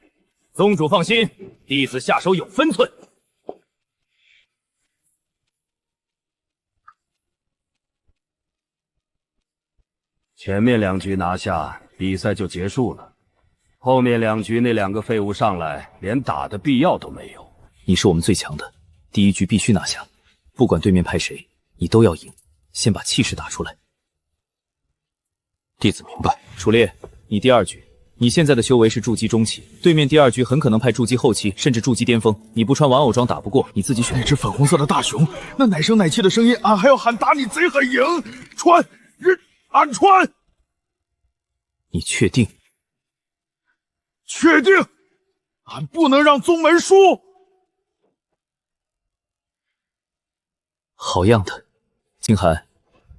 宗主放心，弟子下手有分寸。前面2局拿下，比赛就结束了。后面2局那2个废物上来，连打的必要都没有。你是我们最强的，第1局必须拿下，不管对面派谁，你都要赢。先把气势打出来。弟子明白。楚烈，你第2局，你现在的修为是筑基中期，对面第2局很可能派筑基后期，甚至筑基巅峰。你不穿玩偶装打不过，你自己选。那只粉红色的大熊，那奶声奶气的声音，俺还要喊打你贼狠赢！穿，俺穿。你确定？确定，俺不能让宗门输。好样的，金寒，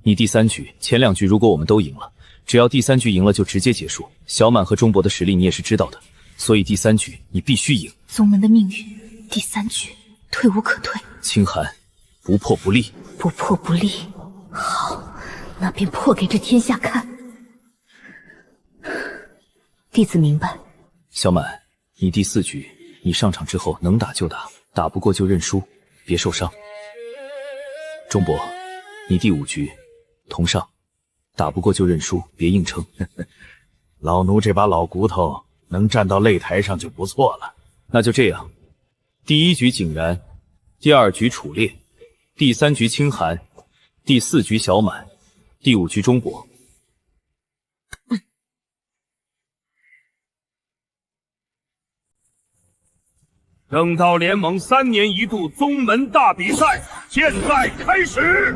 你第3局、前2局如果我们都赢了，只要第3局赢了就直接结束。小满和钟伯的实力你也是知道的，所以第3局你必须赢。宗门的命运，第3局退无可退。清寒，不破不立。不破不立。好，那便破给这天下看。弟子明白。小满，你第4局，你上场之后能打就打，打不过就认输，别受伤。钟伯，你第5局，同上，打不过就认输，别硬撑。老奴这把老骨头能站到擂台上就不错了。那就这样，第1局景然，第2局楚烈，第3局清寒，第4局小满，第5局钟伯。正道联盟3年一度宗门大比赛现在开始。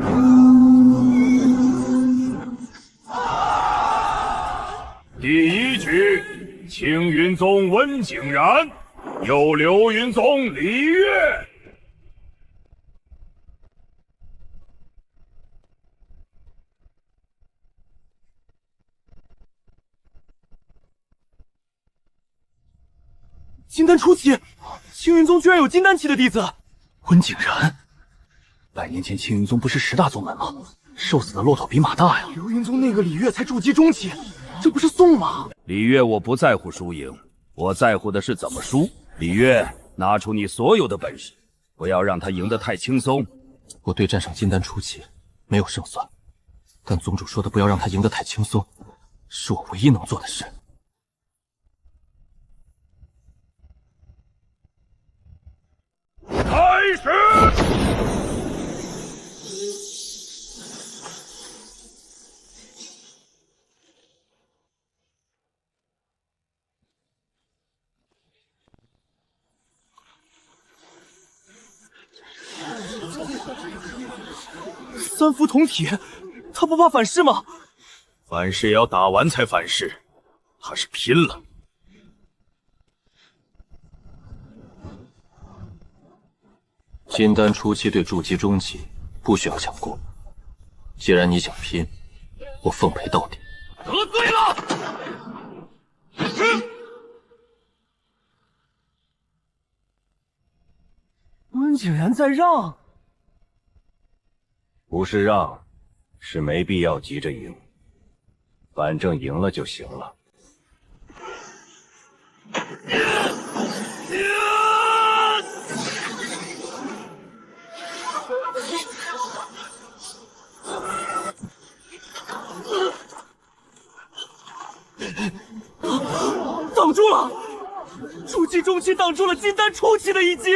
第1局，青云宗温景然有流云宗李月。金丹初期，青云宗居然有金丹期的弟子，温景然。100年前青云宗不是10大宗门吗？瘦死的骆驼比马大呀！流云宗那个李月才筑基中期，这不是送吗？李月，我不在乎输赢，我在乎的是怎么输。李月，拿出你所有的本事，不要让他赢得太轻松。我对战上金丹初期没有胜算，但宗主说的不要让他赢得太轻松，是我唯一能做的事。开始！三符同体，他不怕反噬吗？反噬也要打完才反噬，他是拼了。金丹初期对筑基中期不需要讲过，既然你想拼，我奉陪到底。得罪了！温景然在让。不是让，是没必要急着赢，反正赢了就行了。挡住了！筑基中期挡住了金丹初期的一击。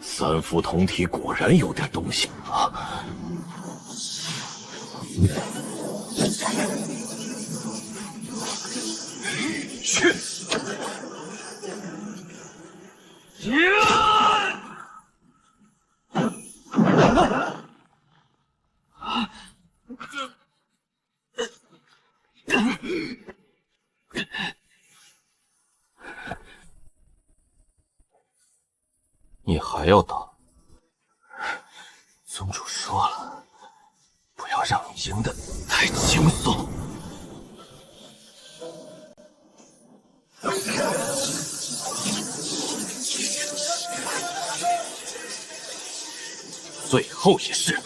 三符同体果然有点东西啊！去！你还要打？宗主说了，不要让你赢得太轻松。最后一式。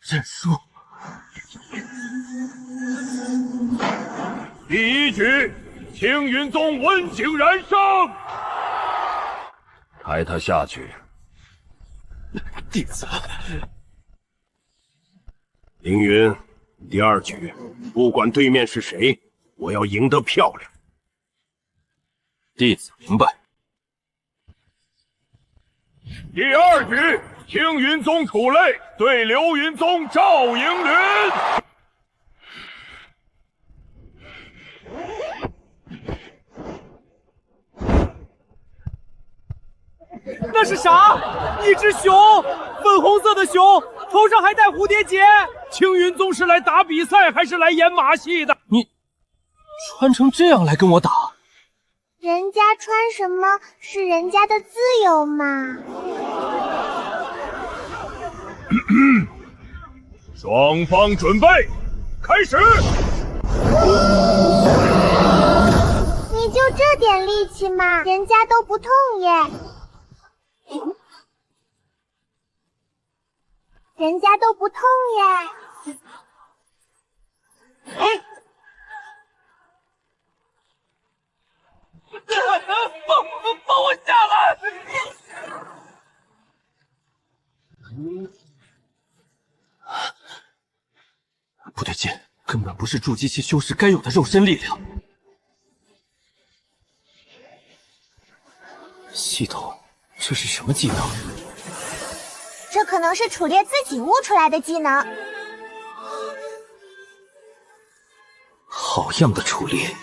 认输。第一局，青云宗温景然胜。抬他下去。弟子。凌云，第二局，不管对面是谁，我要赢得漂亮。弟子明白。第二局，青云宗楚类对流云宗赵迎云。那是啥？一只熊，粉红色的熊，头上还戴蝴蝶结。青云宗是来打比赛还是来演马戏的？你穿成这样来跟我打？人家穿什么是人家的自由嘛。双方准备，开始。你就这点力气嘛，人家都不痛耶。人家都不痛耶。放我下来！不对劲，根本不是筑基期修士该有的肉身力量。系统，这是什么技能？这可能是楚烈自己悟出来的技能。好样的，楚烈！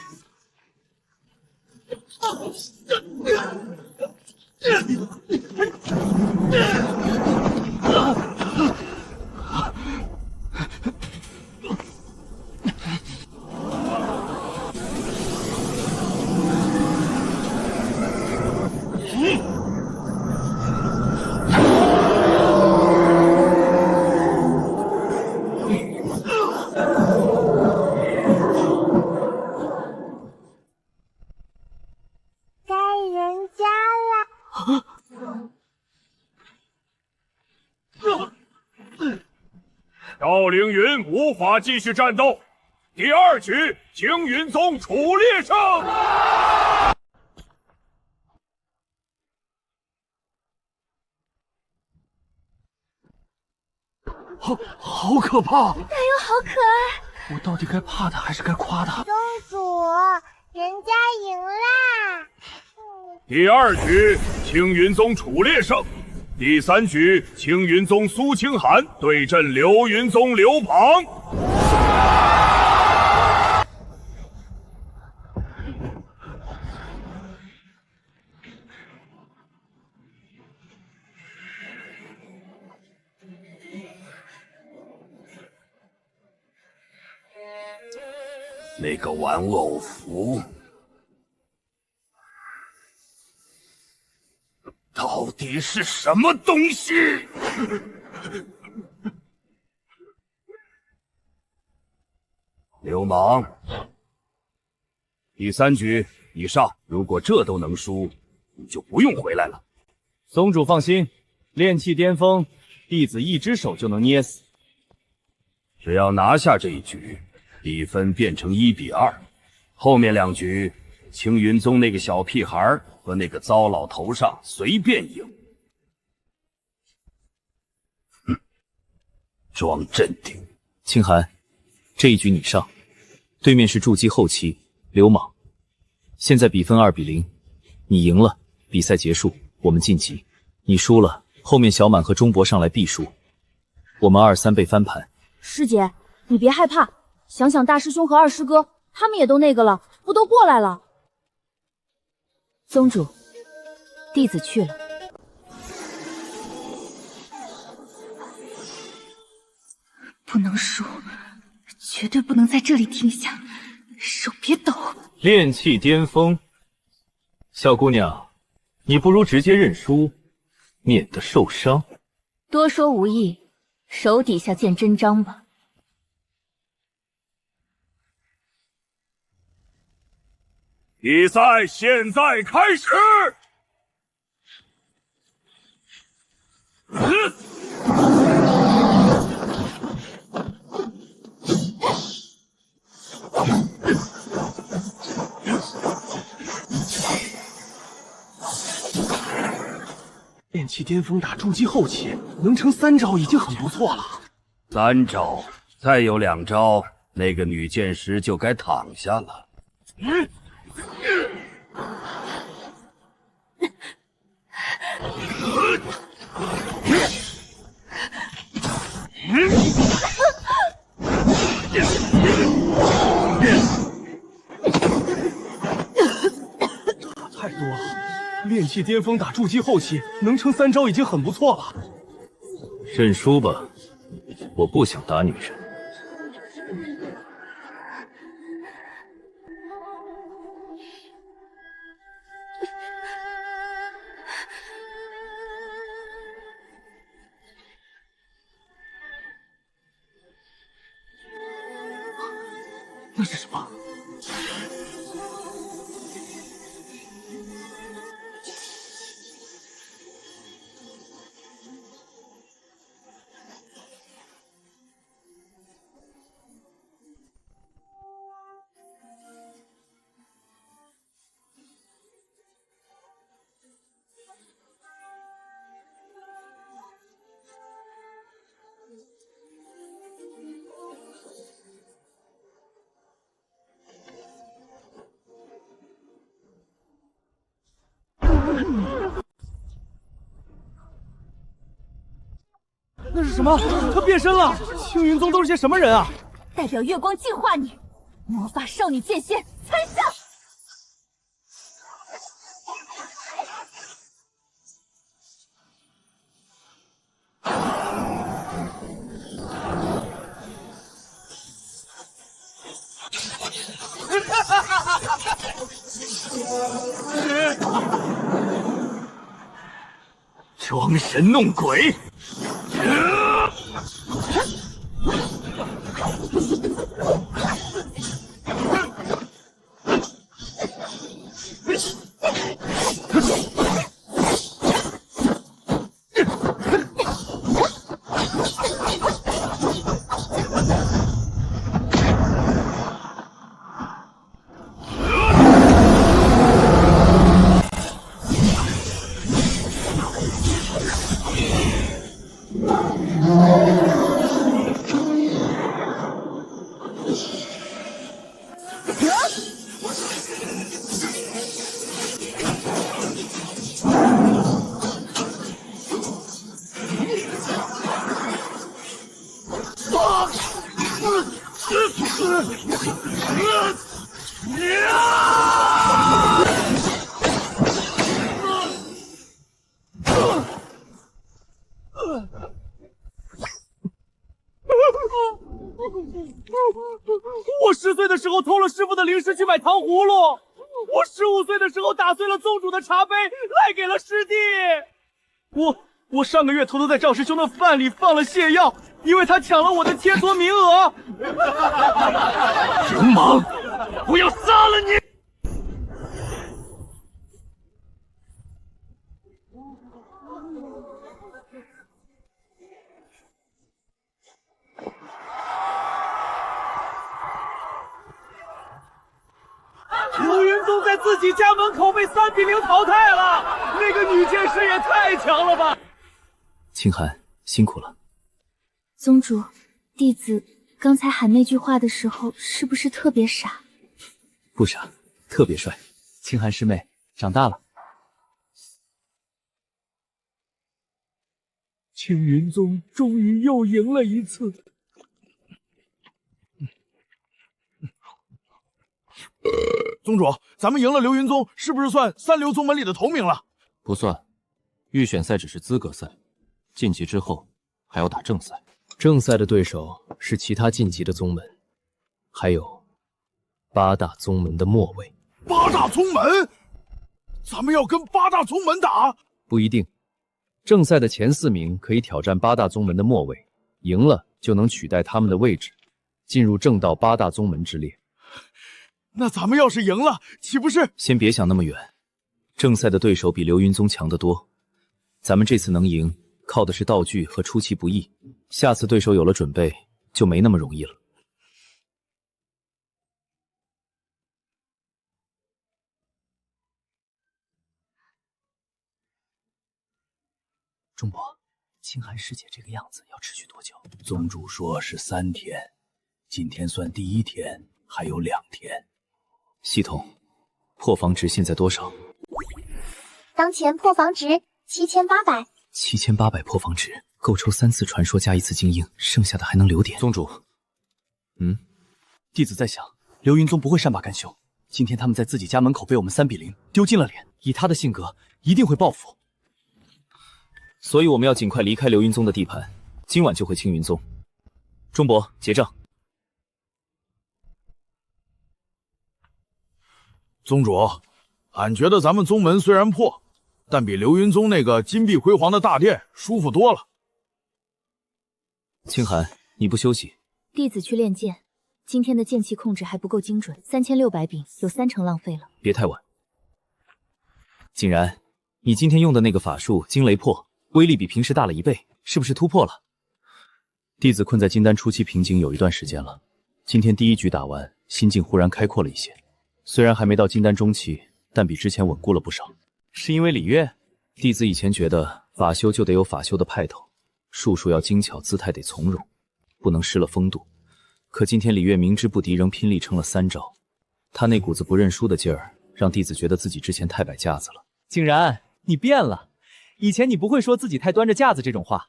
赵凌云无法继续战斗。第2局，青云宗楚烈胜。好可怕！大勇好可爱。我到底该怕他还是该夸他？宗主，人家赢啦！第2局，青云宗楚烈胜。第3局，青云宗苏清寒对阵流云宗刘庞。那个玩偶服到底是什么东西？流氓！第3局以上，如果这都能输，你就不用回来了。宗主放心，炼气巅峰，弟子一只手就能捏死。只要拿下这一局，比分变成1比2，后面2局，青云宗那个小屁孩和那个糟老头上随便赢。哼，装镇定。清寒，这一局你上，对面是筑基后期流氓。现在比分2比0，你赢了，比赛结束，我们晋级；你输了，后面小满和钟博上来必输，我们2、3倍翻盘。师姐，你别害怕，想想大师兄和二师哥，他们也都那个了，不都过来了？宗主，弟子去了。不能输，绝对不能在这里停下，手别抖。炼气巅峰，小姑娘，你不如直接认输，免得受伤。多说无益，手底下见真章吧。比赛现在开始！炼气巅峰打筑基后期，能成3招已经很不错了。3招，再有2招，那个女剑师就该躺下了。太多了，炼气巅峰打筑基后期能成3招已经很不错了。认输吧，我不想打女人。那是什么？那是什么？他变身了！青云宗都是些什么人啊？代表月光净化你，魔法少女剑仙参上！装神弄鬼！我10岁的时候偷了师傅的灵石去买糖葫芦，我15岁的时候打碎了宗主的茶杯，赖给了师弟。我上个月偷偷在赵师兄的饭里放了泻药，因为他抢了我的切磋名额。流氓，我要杀了你！流云宗在自己家门口被3比0淘汰了，那个女剑师也太强了吧！清寒辛苦了。宗主，弟子刚才喊那句话的时候，是不是特别傻？不傻，特别帅。清寒师妹长大了。青云宗终于又赢了一次。宗主，咱们赢了流云宗，是不是算3流宗门里的头名了？不算，预选赛只是资格赛，晋级之后还要打正赛。正赛的对手是其他晋级的宗门，还有8大宗门的末位。8大宗门？咱们要跟8大宗门打？不一定，正赛的前4名可以挑战8大宗门的末位，赢了就能取代他们的位置，进入正道8大宗门之列。那咱们要是赢了，岂不是……先别想那么远，正赛的对手比流云宗强得多，咱们这次能赢，靠的是道具和出其不意。下次对手有了准备，就没那么容易了。钟伯，清寒师姐这个样子要持续多久？宗主说是3天，今天算第1天，还有2天。系统，破防值现在多少？当前破防值7800。7800破防值，够抽3次传说加1次精英，剩下的还能留点。宗主，弟子在想，流云宗不会善罢甘休。今天他们在自己家门口被我们3比0丢尽了脸，以他的性格，一定会报复。所以我们要尽快离开流云宗的地盘，今晚就回青云宗。钟伯，结账。宗主，俺觉得咱们宗门虽然破，但比流云宗那个金碧辉煌的大殿舒服多了。清寒，你不休息？弟子去练剑，今天的剑气控制还不够精准，3600柄有30%浪费了。别太晚。景然，你今天用的那个法术惊雷破，威力比平时大了1倍，是不是突破了？弟子困在金丹初期瓶颈有一段时间了，今天第1局打完，心境忽然开阔了一些。虽然还没到金丹中期，但比之前稳固了不少。是因为礼乐？弟子以前觉得法修就得有法修的派头，术数要精巧，姿态得从容，不能失了风度。可今天李月明知不敌，仍拼力撑了3招，他那股子不认输的劲儿，让弟子觉得自己之前太摆架子了。竟然，你变了，以前你不会说自己太端着架子这种话。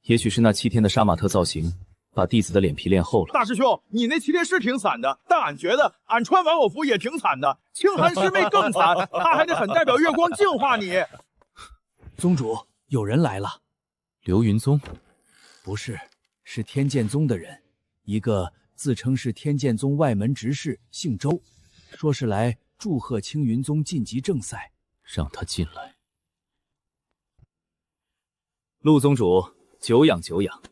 也许是那7天的杀马特造型，把弟子的脸皮练厚了。大师兄，你那7天是挺惨的，但俺觉得俺穿玩偶服也挺惨的。清寒师妹更惨，她还得很代表月光净化你。宗主，有人来了。流云宗？不是，是天剑宗的人，一个自称是天剑宗外门执事，姓周，说是来祝贺青云宗晋级正赛。让他进来。陆宗主，久仰久仰。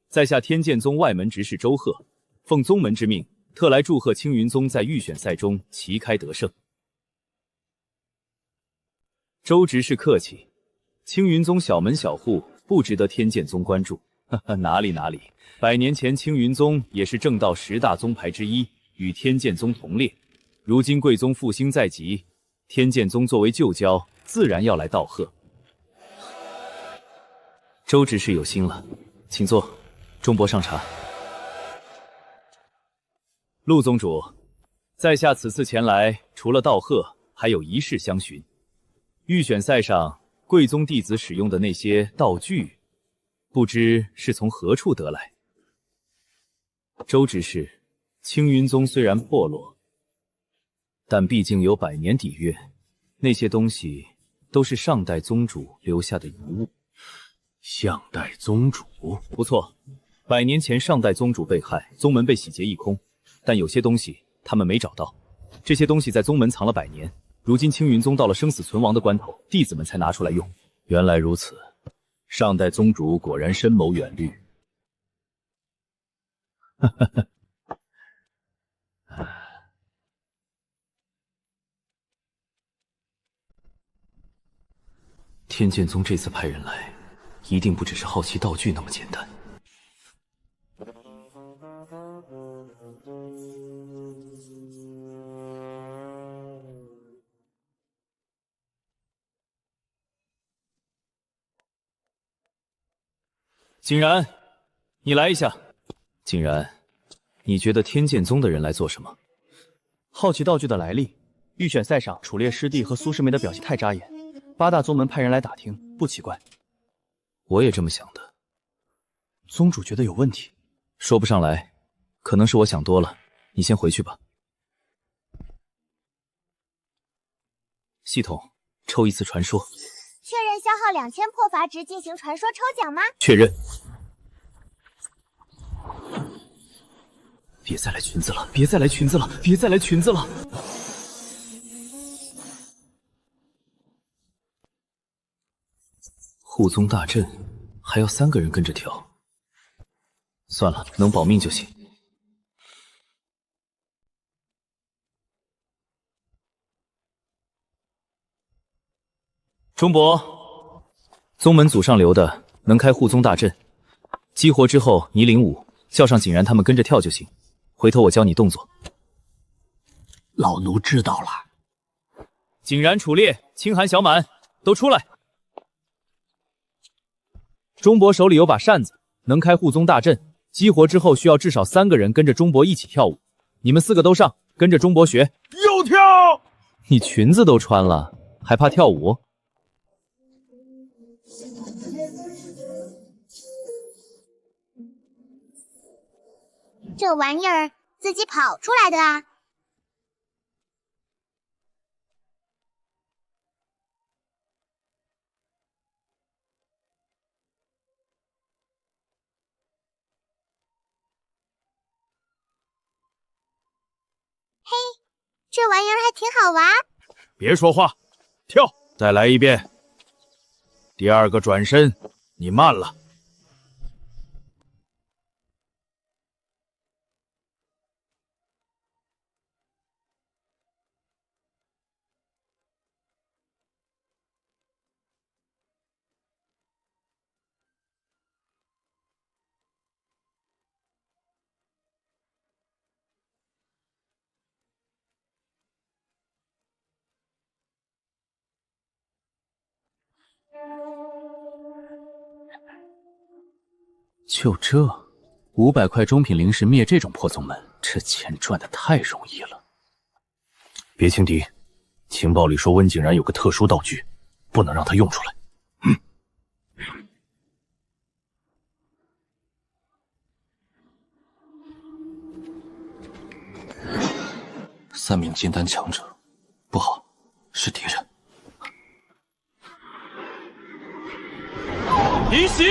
在下天剑宗外门执事周贺，奉宗门之命，特来祝贺青云宗在预选赛中旗开得胜。周执事客气，青云宗小门小户不值得天剑宗关注。哪里哪里，100年前青云宗也是正道10大宗派之一，与天剑宗同列。如今贵宗复兴在即，天剑宗作为旧交，自然要来道贺。周执事有心了，请坐。钟伯上茶。陆宗主，在下此次前来，除了道贺，还有一事相询。预选赛上，贵宗弟子使用的那些道具，不知是从何处得来？周执事，青云宗虽然破落，但毕竟有100年底蕴，那些东西都是上代宗主留下的遗物。上代宗主，不错，100年前上代宗主被害，宗门被洗劫一空，但有些东西他们没找到，这些东西在宗门藏了100年，如今青云宗到了生死存亡的关头，弟子们才拿出来用。原来如此，上代宗主果然深谋远虑。哈哈哈。天剑宗这次派人来，一定不只是好奇道具那么简单。景然，你来一下。景然，你觉得天剑宗的人来做什么？好奇道具的来历，预选赛上楚烈师弟和苏师妹的表现太扎眼，8大宗门派人来打听，不奇怪。我也这么想的。宗主觉得有问题？说不上来，可能是我想多了。你先回去吧。系统，抽一次传说。确认消耗2000破法值进行传说抽奖吗？确认。别再来裙子了！别再来裙子了！别再来裙子了！护宗大阵，还要3个人跟着跳。算了，能保命就行。钟伯，宗门祖上留的，能开护宗大阵，激活之后你领舞，叫上景然他们跟着跳就行。回头我教你动作。老奴知道了。景然、楚烈、清寒、小满都出来。钟伯手里有把扇子，能开护宗大阵，激活之后需要至少3个人跟着钟伯一起跳舞。你们4个都上，跟着钟伯学。又跳！你裙子都穿了，还怕跳舞？这玩意儿自己跑出来的啊！嘿，这玩意儿还挺好玩。别说话，跳！再来一遍。第2个转身，你慢了。就这，500块中品灵石灭这种破宗门，这钱赚的太容易了。别轻敌，情报里说温景然有个特殊道具，不能让他用出来。3名金丹强者，不好，是敌人。离席。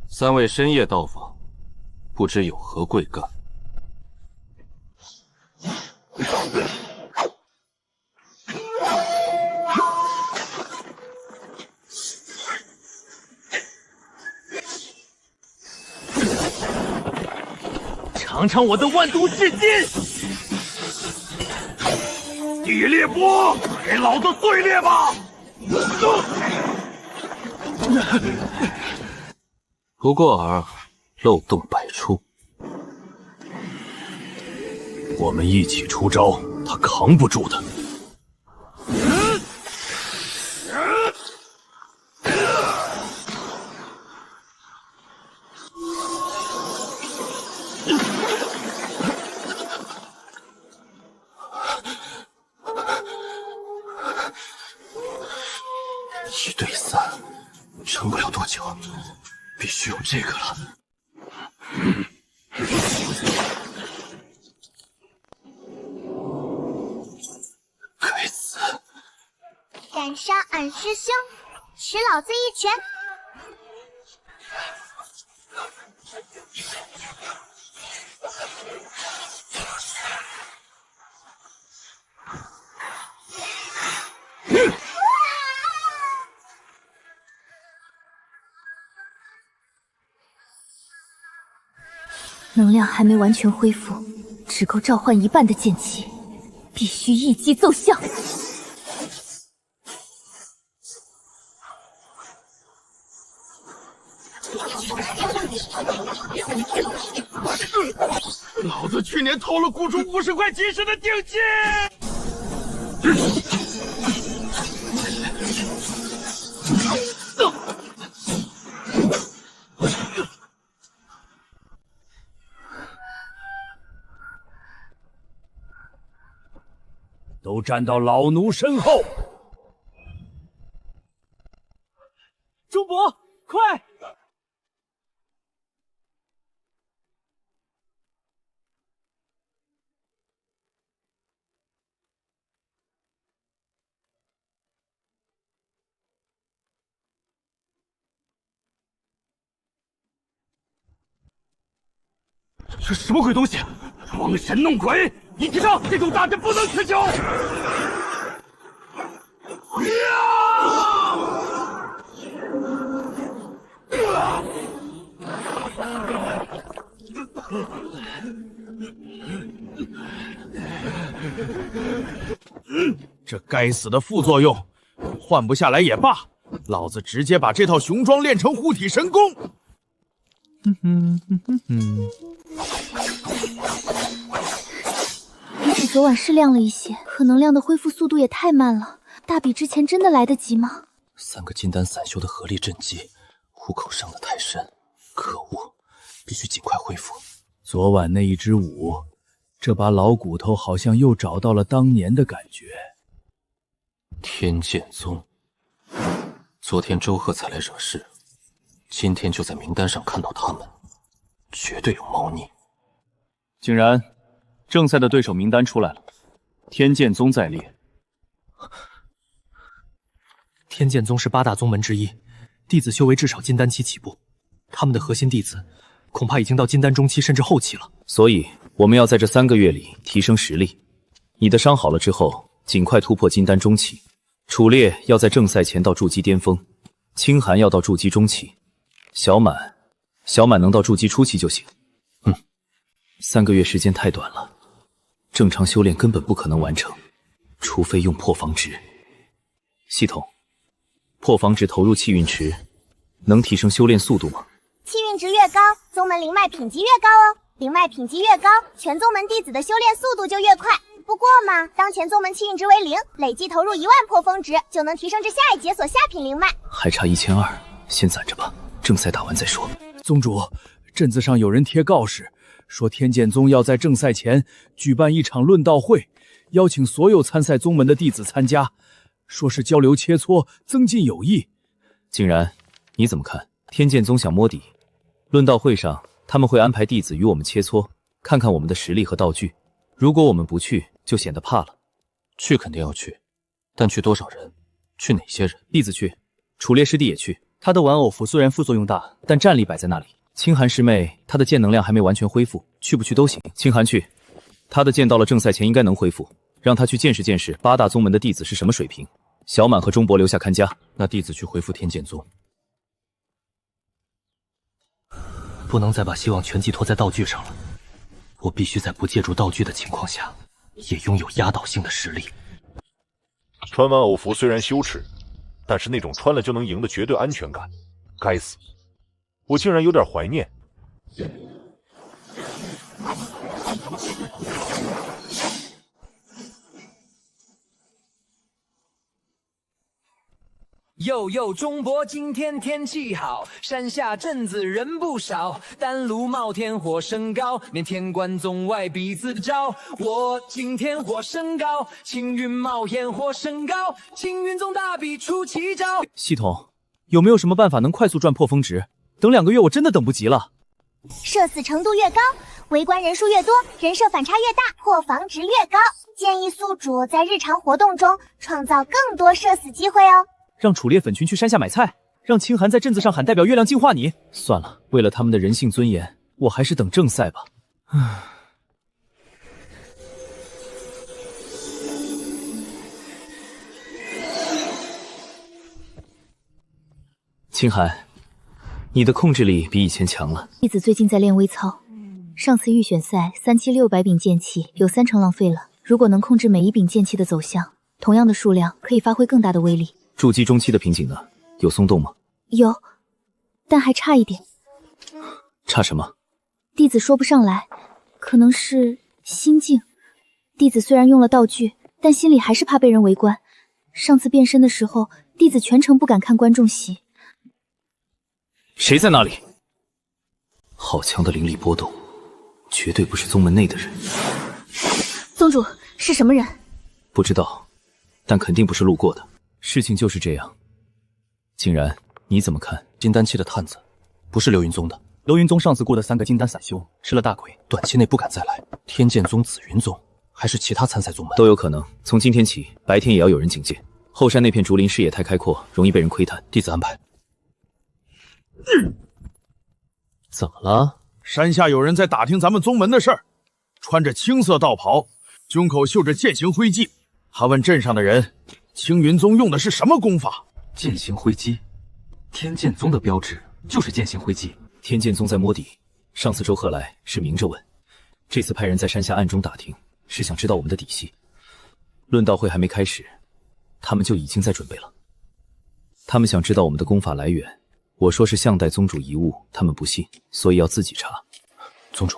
3位深夜到访，不知有何贵干？尝尝我的万毒至金！地裂波，给老子碎裂吧！不过尔漏洞百出，我们一起出招，他扛不住的。1对3，撑不了多久，必须用这个了。该死！斩杀俺师兄，吃老子一拳！能量还没完全恢复，只够召唤一半的剑气，必须一击奏效。老子去年偷了雇主50块金石的定金。都站到老奴身后！钟伯，快！这什么鬼东西？装神弄鬼！一提上这种大阵不能持久。这该死的副作用，换不下来也罢，老子直接把这套雄装练成护体神功。比起昨晚是亮了一些，可能量的恢复速度也太慢了。大比之前真的来得及吗？3个金丹散修的合力震击，虎口伤得太深，可恶，必须尽快恢复。昨晚那一支舞，这把老骨头好像又找到了当年的感觉。天剑宗，昨天周贺才来惹事，今天就在名单上看到他们，绝对有猫腻。竟然，正赛的对手名单出来了，天剑宗在列。天剑宗是8大宗门之一，弟子修为至少金丹期起步，他们的核心弟子恐怕已经到金丹中期甚至后期了。所以我们要在这3个月里提升实力。你的伤好了之后，尽快突破金丹中期。楚烈要在正赛前到筑基巅峰，清寒要到筑基中期，小满能到筑基初期就行。3个月时间太短了，正常修炼根本不可能完成，除非用破防值。系统，破防值投入气运池，能提升修炼速度吗？气运值越高，宗门灵脉品级越高哦。灵脉品级越高，全宗门弟子的修炼速度就越快。不过嘛，当前宗门气运值为0，累计投入1万破风值，就能提升至下一解锁下品灵脉。还差1200，先攒着吧，正赛打完再说。宗主，镇子上有人贴告示，说天剑宗要在正赛前举办一场论道会，邀请所有参赛宗门的弟子参加，说是交流切磋，增进友谊。竟然，你怎么看？天剑宗想摸底，论道会上他们会安排弟子与我们切磋，看看我们的实力和道具。如果我们不去，就显得怕了。去肯定要去，但去多少人？去哪些人？弟子去，楚烈师弟也去。他的玩偶服虽然副作用大，但战力摆在那里。清寒师妹，她的剑能量还没完全恢复，去不去都行。清寒去，她的剑到了正赛前应该能恢复，让她去见识见识8大宗门的弟子是什么水平。小满和钟伯留下看家，那弟子去恢复天剑宗。不能再把希望全寄托在道具上了，我必须在不借助道具的情况下，也拥有压倒性的实力。穿完偶服虽然羞耻，但是那种穿了就能赢的绝对安全感，该死，我竟然有点怀念。呦，中博，今天天气好，山下镇子人不少，丹炉冒天火升高，连天关宗外鼻子照。我今天火升高，青云冒烟火升高，青云宗大比出奇招。系统有没有什么办法能快速赚破峰值？等2个月我真的等不及了。社死程度越高，围观人数越多，人设反差越大，破防值越高。建议宿主在日常活动中创造更多社死机会哦。让楚烈粉群去山下买菜，让清寒在镇子上喊代表月亮净化你。算了，为了他们的人性尊严，我还是等正赛吧。清寒，你的控制力比以前强了。弟子最近在练微操，上次预选赛37600柄剑气有30%浪费了。如果能控制每一柄剑气的走向，同样的数量可以发挥更大的威力。筑基中期的瓶颈呢？有松动吗？有，但还差一点。差什么？弟子说不上来，可能是心境。弟子虽然用了道具，但心里还是怕被人围观。上次变身的时候，弟子全程不敢看观众席。谁在那里？好强的灵力波动，绝对不是宗门内的人。宗主是什么人？不知道，但肯定不是路过的。事情就是这样。竟然，你怎么看？金丹期的探子，不是流云宗的。流云宗上次雇的3个金丹散修吃了大亏，短期内不敢再来。天剑宗、紫云宗，还是其他参赛宗门都有可能。从今天起，白天也要有人警戒。后山那片竹林视野太开阔，容易被人窥探。弟子安排。怎么了？山下有人在打听咱们宗门的事儿，穿着青色道袍，胸口绣着剑形徽记。他问镇上的人，青云宗用的是什么功法？剑形徽记，天剑宗的标志就是剑形徽记。天剑宗在摸底，上次周贺来是明着问，这次派人在山下暗中打听，是想知道我们的底细。论道会还没开始，他们就已经在准备了。他们想知道我们的功法来源，我说是向代宗主遗物，他们不信，所以要自己查。宗主，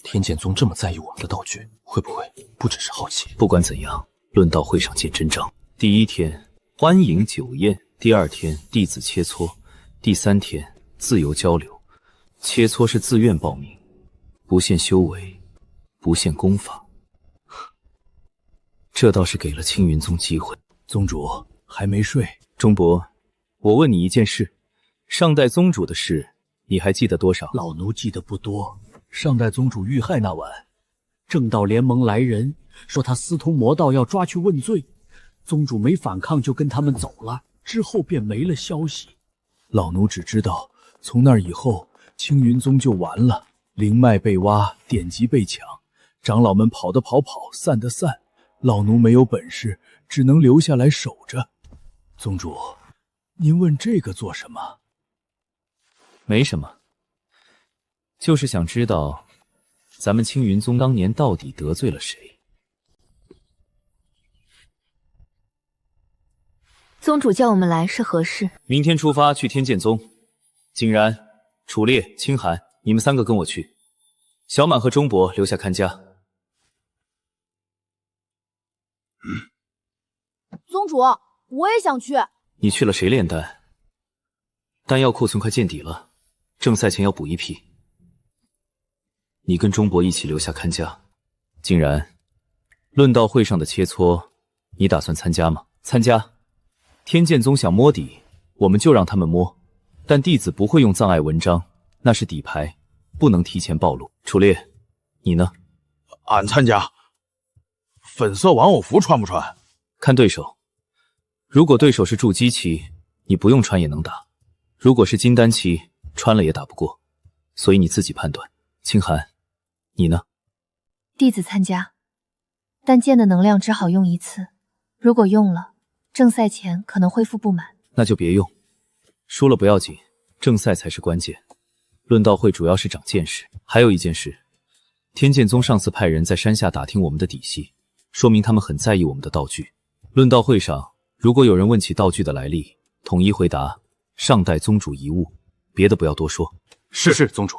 天剑宗这么在意我们的道具，会不会不只是好奇？不管怎样，论道会上见真章。第1天欢迎酒宴，第2天弟子切磋，第3天自由交流。切磋是自愿报名，不限修为，不限功法。这倒是给了青云宗机会。宗主还没睡？钟伯，我问你一件事，上代宗主的事，你还记得多少？老奴记得不多。上代宗主遇害那晚，正道联盟来人说他私通魔道，要抓去问罪。宗主没反抗就跟他们走了，之后便没了消息。老奴只知道，从那以后，青云宗就完了，灵脉被挖，典籍被抢，长老们跑的跑，散的散。老奴没有本事，只能留下来守着。宗主，您问这个做什么？没什么，就是想知道咱们青云宗当年到底得罪了谁。宗主叫我们来是何事？明天出发去天剑宗。景然、楚烈、清寒，你们3个跟我去。小满和钟伯留下看家。宗主，我也想去。你去了谁炼丹？丹药库存快见底了，正赛前要补一批。你跟钟伯一起留下看家。竟然，论道会上的切磋，你打算参加吗？参加。天剑宗想摸底，我们就让他们摸，但弟子不会用藏爱文章，那是底牌，不能提前暴露。楚烈，你呢？俺参加。粉色玩偶服穿不穿？看对手。如果对手是筑基期，你不用穿也能打；如果是金丹期，穿了也打不过，所以你自己判断。清寒，你呢？弟子参加，但剑的能量只好用1次，如果用了，正赛前可能恢复不满。那就别用，输了不要紧，正赛才是关键。论道会主要是长见识。还有一件事，天剑宗上次派人在山下打听我们的底细，说明他们很在意我们的道具。论道会上，如果有人问起道具的来历，统一回答上代宗主遗物，别的不要多说。是宗主。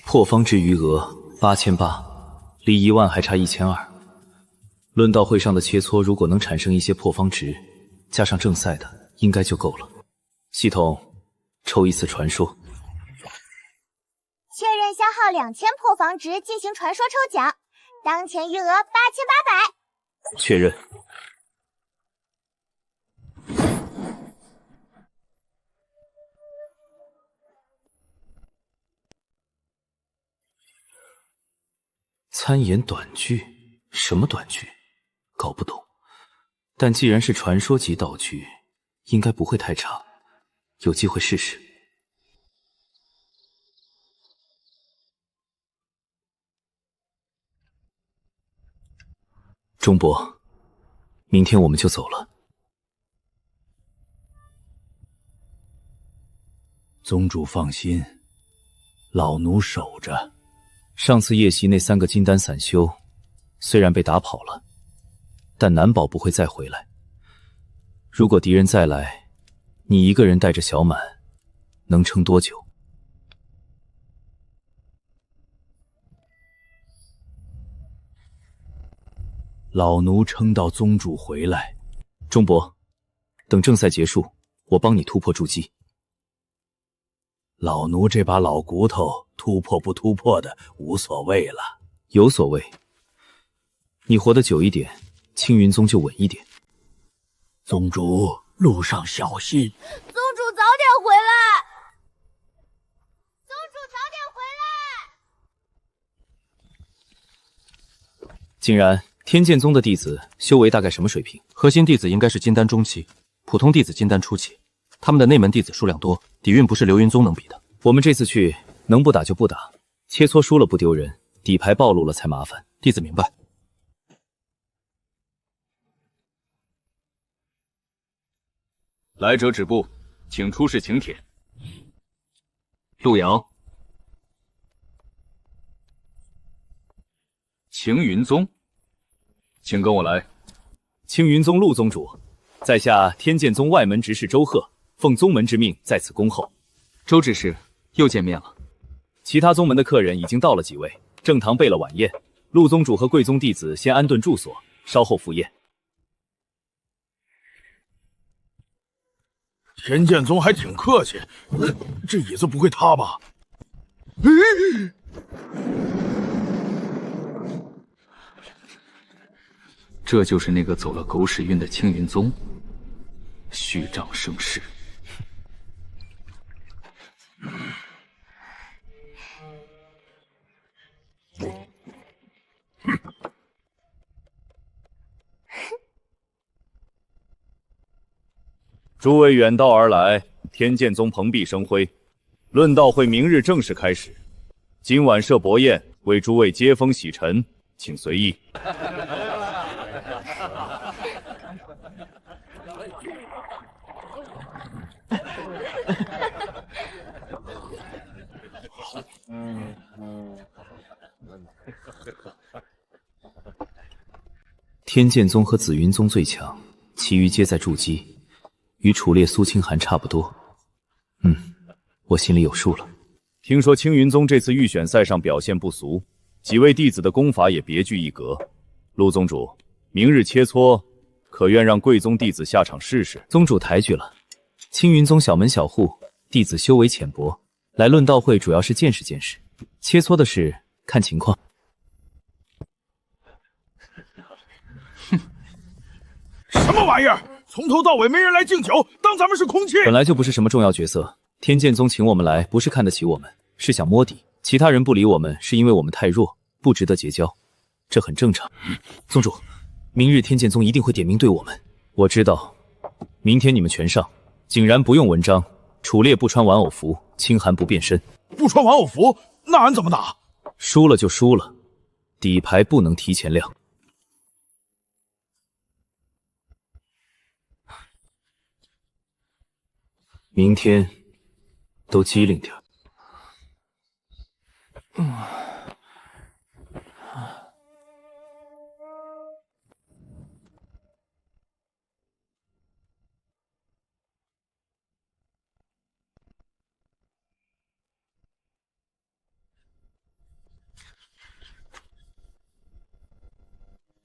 破方值余额8800，离1万还差1200。论道会上的切磋，如果能产生一些破方值，加上正赛的，应该就够了。系统，抽一次传说。确认消耗2000破防值进行传说抽奖，当前余额8800。确认。参演短剧？什么短剧？搞不懂。但既然是传说级道具，应该不会太差，有机会试试。钟伯，明天我们就走了。宗主放心，老奴守着。上次夜袭那3个金丹散修，虽然被打跑了，但难保不会再回来。如果敌人再来，你一个人带着小满，能撑多久？老奴撑到宗主回来。钟伯，等正赛结束，我帮你突破筑基。老奴这把老骨头，突破不突破的无所谓了。有所谓。你活得久一点，青云宗就稳一点。宗主，路上小心。宗主早点回来！宗主早点回来！竟然，天剑宗的弟子修为大概什么水平？核心弟子应该是金丹中期，普通弟子金丹初期。他们的内门弟子数量多，底蕴不是流云宗能比的。我们这次去，能不打就不打，切磋输了不丢人，底牌暴露了才麻烦。弟子明白。来者止步，请出示请帖。陆阳，青云宗，请跟我来。青云宗陆宗主，在下天剑宗外门执事周贺，奉宗门之命在此恭候。周执事，又见面了。其他宗门的客人已经到了几位，正堂备了晚宴，陆宗主和贵宗弟子先安顿住所，稍后赴宴。天剑宗还挺客气，这椅子不会塌吧？这就是那个走了狗屎运的青云宗，虚张声势。诸位远道而来，天剑宗蓬荜生辉，论道会明日正式开始。今晚设薄宴，为诸位接风洗尘，请随意。天剑宗和紫云宗最强，其余皆在筑基，与楚烈、苏清寒差不多。我心里有数了。听说青云宗这次预选赛上表现不俗，几位弟子的功法也别具一格。陆宗主，明日切磋，可愿让贵宗弟子下场试试？宗主抬举了。青云宗小门小户，弟子修为浅薄，来论道会主要是见识见识，切磋的事看情况。什么玩意儿？从头到尾没人来敬酒，当咱们是空气？本来就不是什么重要角色，天剑宗请我们来，不是看得起我们，是想摸底。其他人不理我们，是因为我们太弱，不值得结交，这很正常。宗主，明日天剑宗一定会点名对我们。我知道，明天你们全上，竟然不用文章，楚烈不穿玩偶服，清寒不变身。不穿玩偶服，那俺怎么打？输了就输了，底牌不能提前亮。明天都机灵点。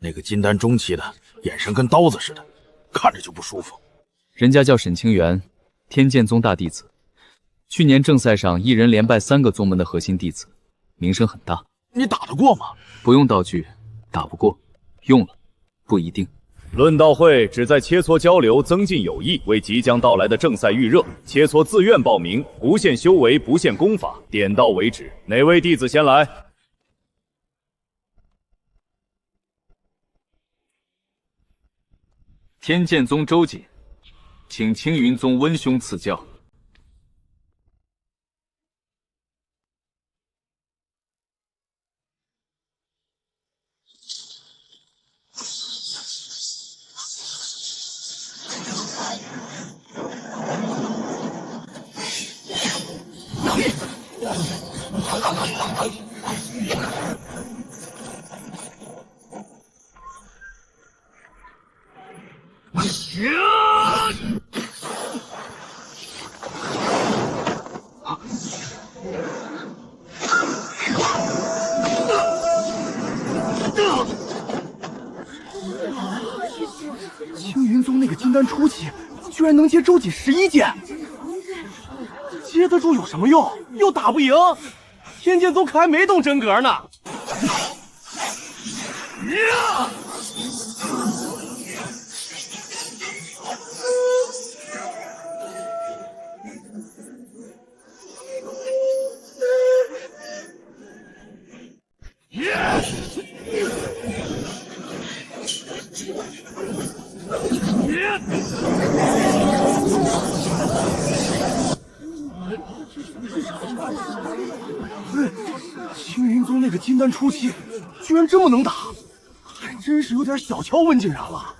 那个金丹中期的眼神跟刀子似的，看着就不舒服。人家叫沈清源，天剑宗大弟子，去年正赛上一人连败3个宗门的核心弟子，名声很大。你打得过吗？不用道具，打不过，用了不一定。论道会旨在切磋交流，增进友谊，为即将到来的正赛预热。切磋自愿报名，不限修为，不限功法，点到为止。哪位弟子先来？天剑宗周瑾，请青云宗温兄赐教。青云宗那个金丹初期居然能接周瑾11剑，接得住有什么用？又打不赢，天剑宗可还没动真格呢。青云宗那个金丹初期居然这么能打，还真是有点小瞧温景然了。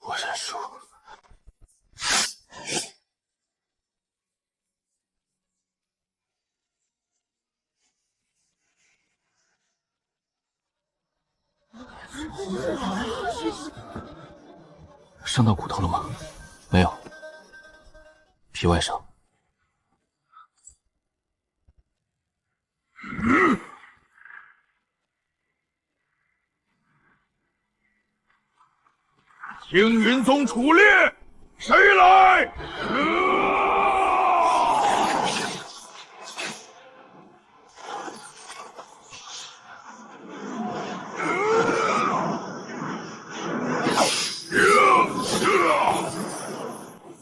我认输。伤到骨头了吗？没有，皮外伤。青云宗楚烈，谁来？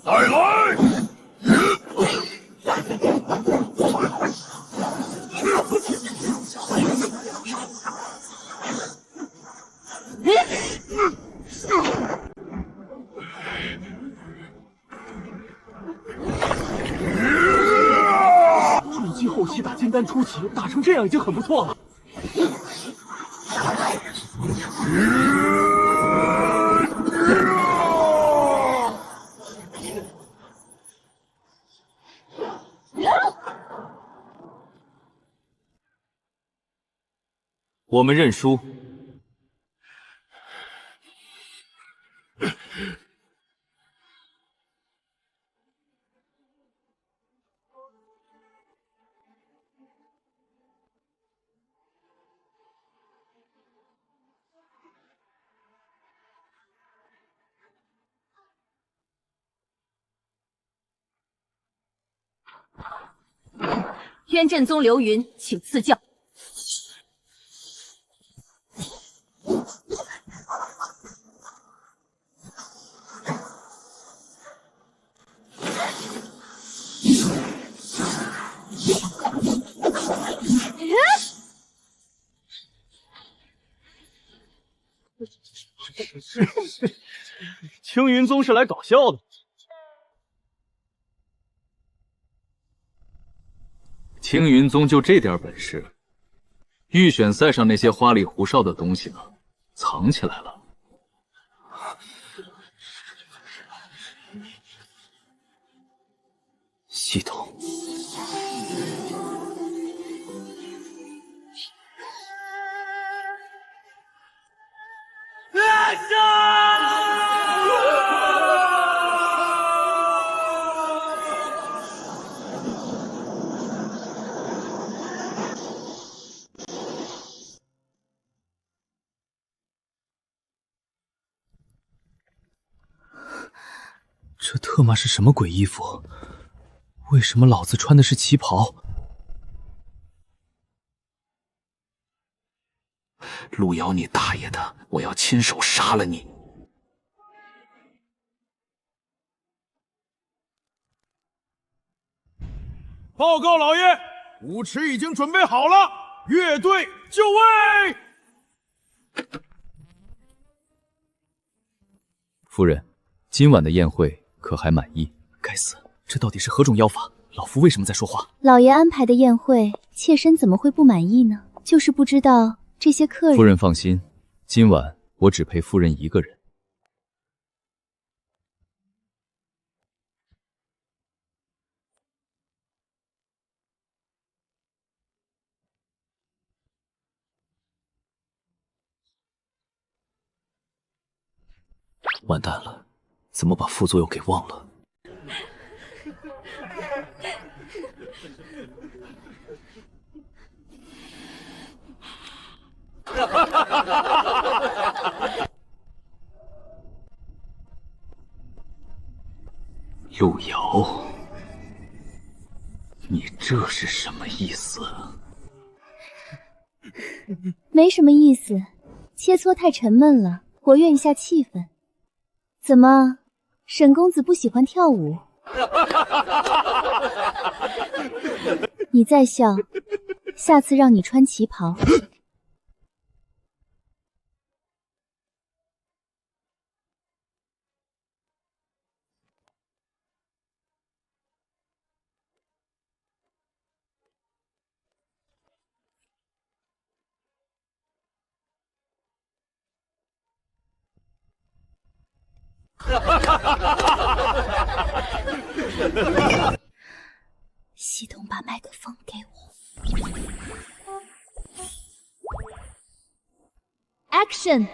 再来！筑基后期打金丹初期打成这样已经很不错了。我们认输。天震宗刘云，请赐教。青云宗是来搞笑的。青云宗就这点本事，预选赛上那些花里胡哨的东西呢，藏起来了。系统。这特么是什么鬼衣服？为什么老子穿的是旗袍？路遥你大爷的！我要亲手杀了你！报告老爷，舞池已经准备好了，乐队就位。夫人，今晚的宴会可还满意？该死，这到底是何种妖法？老夫为什么在说话？老爷安排的宴会，妾身怎么会不满意呢？就是不知道这些客人。夫人放心，今晚我只陪夫人一个人。完蛋了，怎么把副作用给忘了？路遥，你这是什么意思？没什么意思，切磋太沉闷了，活跃一下气氛。怎么，沈公子不喜欢跳舞？你再笑，下次让你穿旗袍。系统把麦克风给我。Action！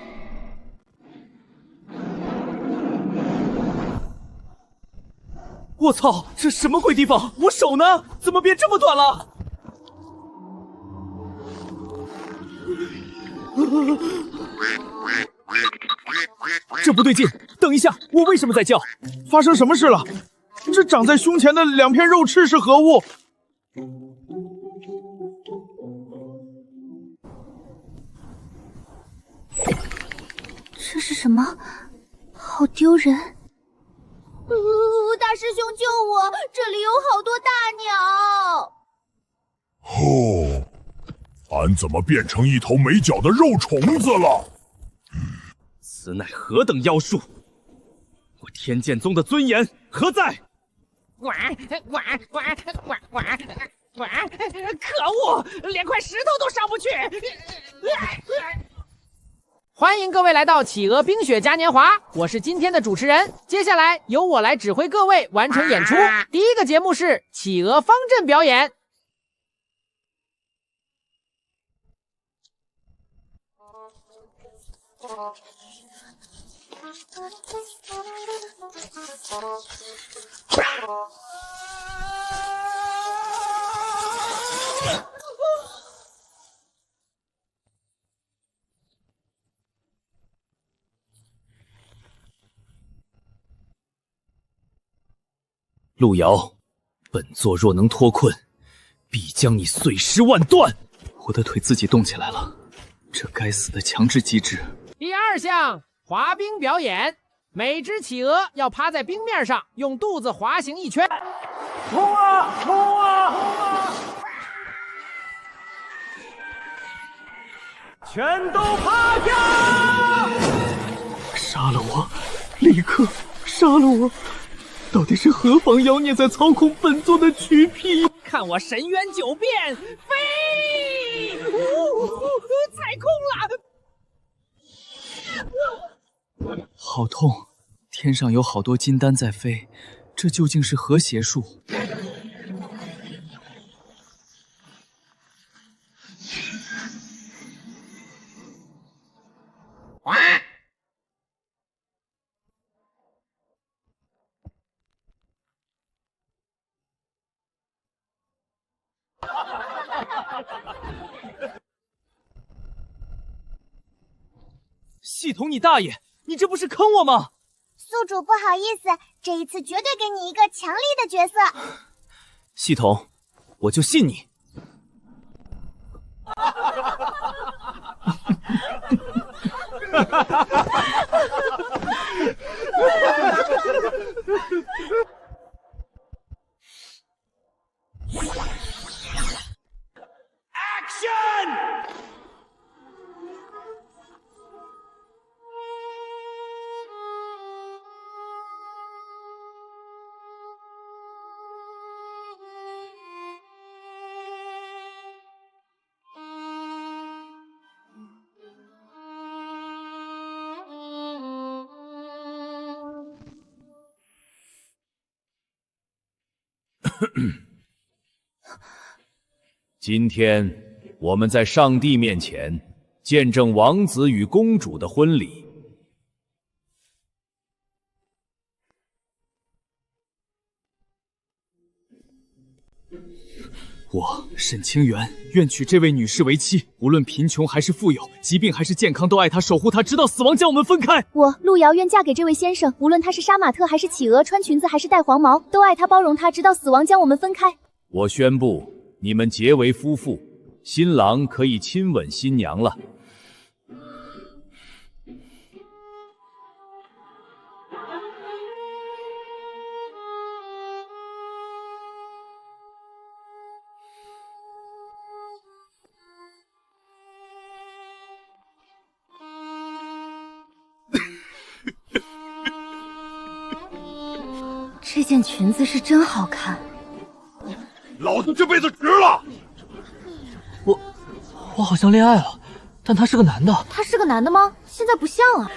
我操，这什么鬼地方？我手呢？怎么变这么短了？这不对劲！等一下，我为什么在叫？发生什么事了？这长在胸前的2片肉翅是何物？这是什么？好丢人！大师兄救我！这里有好多大鸟。俺怎么变成一头没脚的肉虫子了？此乃何等妖术！我天剑宗的尊严何在？可恶，连块石头都上不去！欢迎各位来到企鹅冰雪嘉年华，我是今天的主持人。接下来由我来指挥各位完成演出。第一个节目是企鹅方阵表演。路遥，本座若能脱困，必将你碎尸万段。我的腿自己动起来了，这该死的强制机制。第二项滑冰表演，每只企鹅要趴在冰面上，用肚子滑行一圈。冲啊！冲啊！冲啊！全都趴下！杀了我！立刻杀了我！到底是何方妖孽在操控本座的躯皮？看我神渊九变飞！踩空了！好痛！天上有好多金丹在飞，这究竟是何邪术？系统你大爷，你这不是坑我吗？宿主不好意思，这一次绝对给你一个强力的角色。系统，我就信你。今天我们在上帝面前见证王子与公主的婚礼。我沈清源愿娶这位女士为妻，无论贫穷还是富有，疾病还是健康，都爱她，守护她，直到死亡将我们分开。我路遥愿嫁给这位先生，无论他是杀马特还是企鹅，穿裙子还是戴黄毛，都爱他，包容他，直到死亡将我们分开。我宣布，你们结为夫妇，新郎可以亲吻新娘了。这件裙子是真好看，老子这辈子值了。我好像恋爱了，但他是个男的。他是个男的吗？现在不像啊。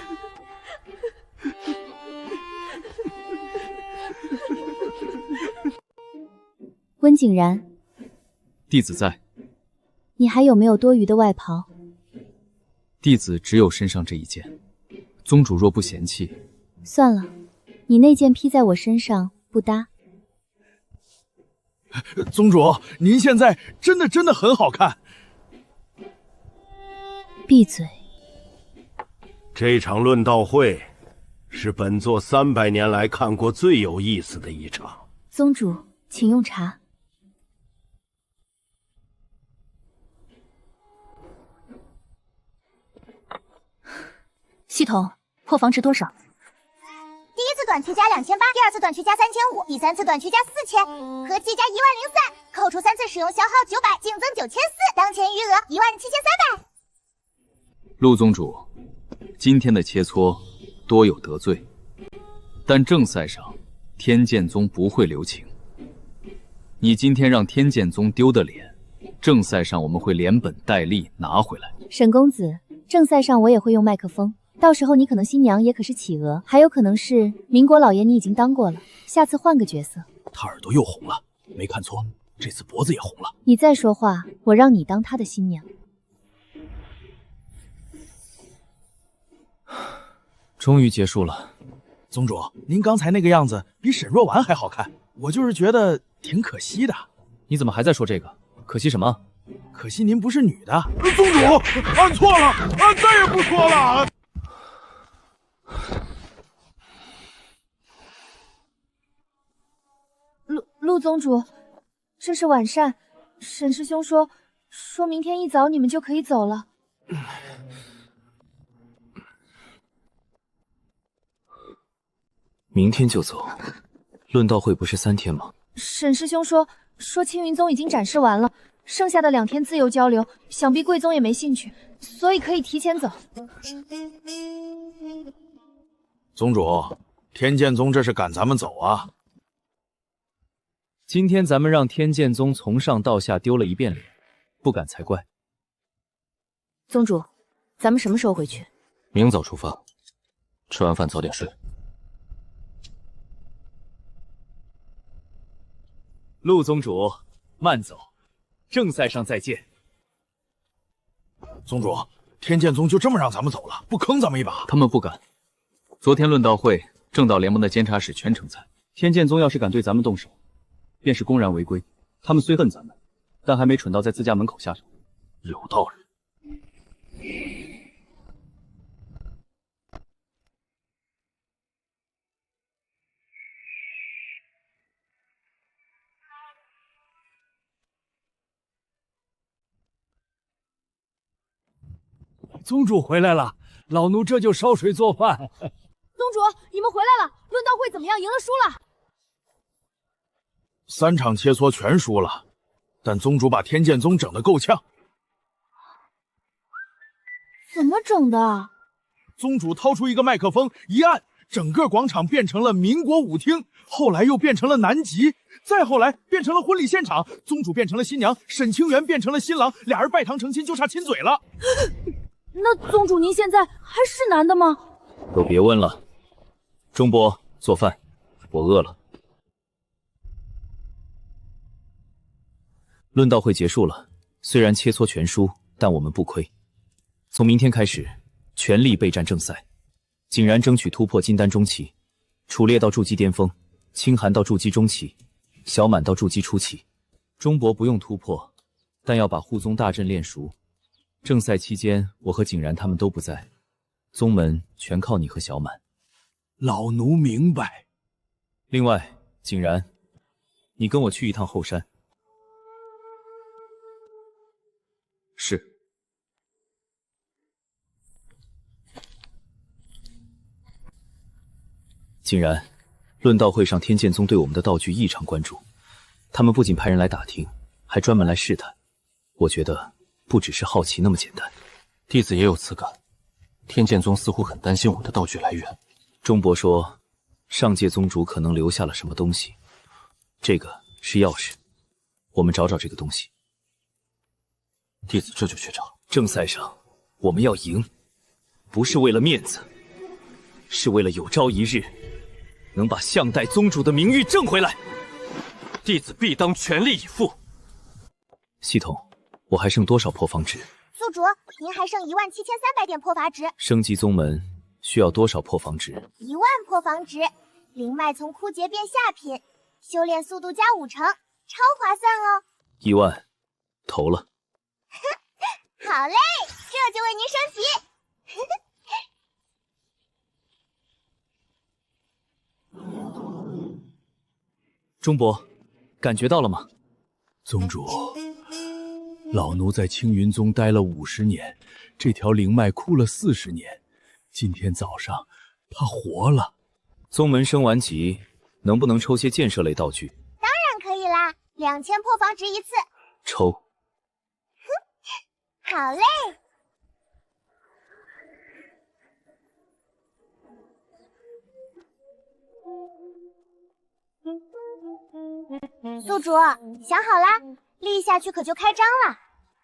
温景然，弟子在。你还有没有多余的外袍？弟子只有身上这一件，宗主若不嫌弃，算了，你那件披在我身上不搭。宗主，您现在真的很好看。闭嘴！这场论道会是本座300年来看过最有意思的一场。宗主，请用茶。系统，破防值多少？第一次短区加2800，第二次短区加3500，第三次短区加4000，合计加10003，扣除3次使用消耗900，净增9400，当前余额17300。陆宗主，今天的切磋多有得罪，但正赛上天剑宗不会留情。你今天让天剑宗丢的脸，正赛上我们会连本带利拿回来。沈公子，正赛上我也会用麦克风，到时候你可能新娘也可是企鹅，还有可能是民国老爷，你已经当过了，下次换个角色。他耳朵又红了，没看错，这次脖子也红了。你再说话，我让你当他的新娘。终于结束了。宗主，您刚才那个样子比沈若丸还好看，我就是觉得挺可惜的。你怎么还在说这个？可惜什么？可惜您不是女的。宗主，按错了，按再也不说了。陆宗主，这是晚膳，沈师兄说明天一早你们就可以走了。明天就走？论道会不是3天吗？沈师兄说青云宗已经展示完了，剩下的2天自由交流，想必贵宗也没兴趣，所以可以提前走。宗主，天剑宗这是赶咱们走啊！今天咱们让天剑宗从上到下丢了一遍脸，不敢才怪。宗主，咱们什么时候回去？明早出发，吃完饭早点睡。陆宗主，慢走，正赛上再见。宗主，天剑宗就这么让咱们走了，不坑咱们一把？他们不敢。昨天论道会，正道联盟的监察使全程在。天剑宗要是敢对咱们动手，便是公然违规。他们虽恨咱们，但还没蠢到在自家门口下手。有道理。宗主回来了，老奴这就烧水做饭。宗主，你们回来了，论道会怎么样？赢了输了？3场切磋全输了，但宗主把天剑宗整得够呛。怎么整的？宗主掏出一个麦克风一按，整个广场变成了民国舞厅，后来又变成了南极，再后来变成了婚礼现场。宗主变成了新娘，沈清源变成了新郎，俩人拜堂成亲，就差亲嘴了。那宗主您现在还是男的吗？都别问了。钟伯，做饭，我饿了。论道会结束了，虽然切磋全输，但我们不亏。从明天开始，全力备战正赛。景然争取突破金丹中期，楚烈到筑基巅峰，清寒到筑基中期，小满到筑基初期。钟伯不用突破，但要把护宗大阵练熟。正赛期间，我和景然他们都不在，宗门全靠你和小满。老奴明白。另外，景然，你跟我去一趟后山。是。景然，论道会上天剑宗对我们的道具异常关注，他们不仅派人来打听，还专门来试探。我觉得不只是好奇那么简单。弟子也有此感，天剑宗似乎很担心我们的道具来源。钟伯说，上界宗主可能留下了什么东西，这个是钥匙，我们找找这个东西。弟子这就去找。正赛上我们要赢，不是为了面子，是为了有朝一日能把向代宗主的名誉挣回来。弟子必当全力以赴。系统，我还剩多少破防值？宿主，您还剩17300点破法值。升级宗门需要多少破防值？10000破防值，灵脉从枯竭变下品，修炼速度加50%，超划算哦。1万，投了。好嘞，这就为您升级。钟伯，感觉到了吗？宗主，老奴在青云宗待了50年，这条灵脉枯了40年，今天早上它活了。宗门升完级，能不能抽些建设类道具？当然可以啦，2000破防值一次。抽。好嘞。宿主，想好啦，立下去可就开张了。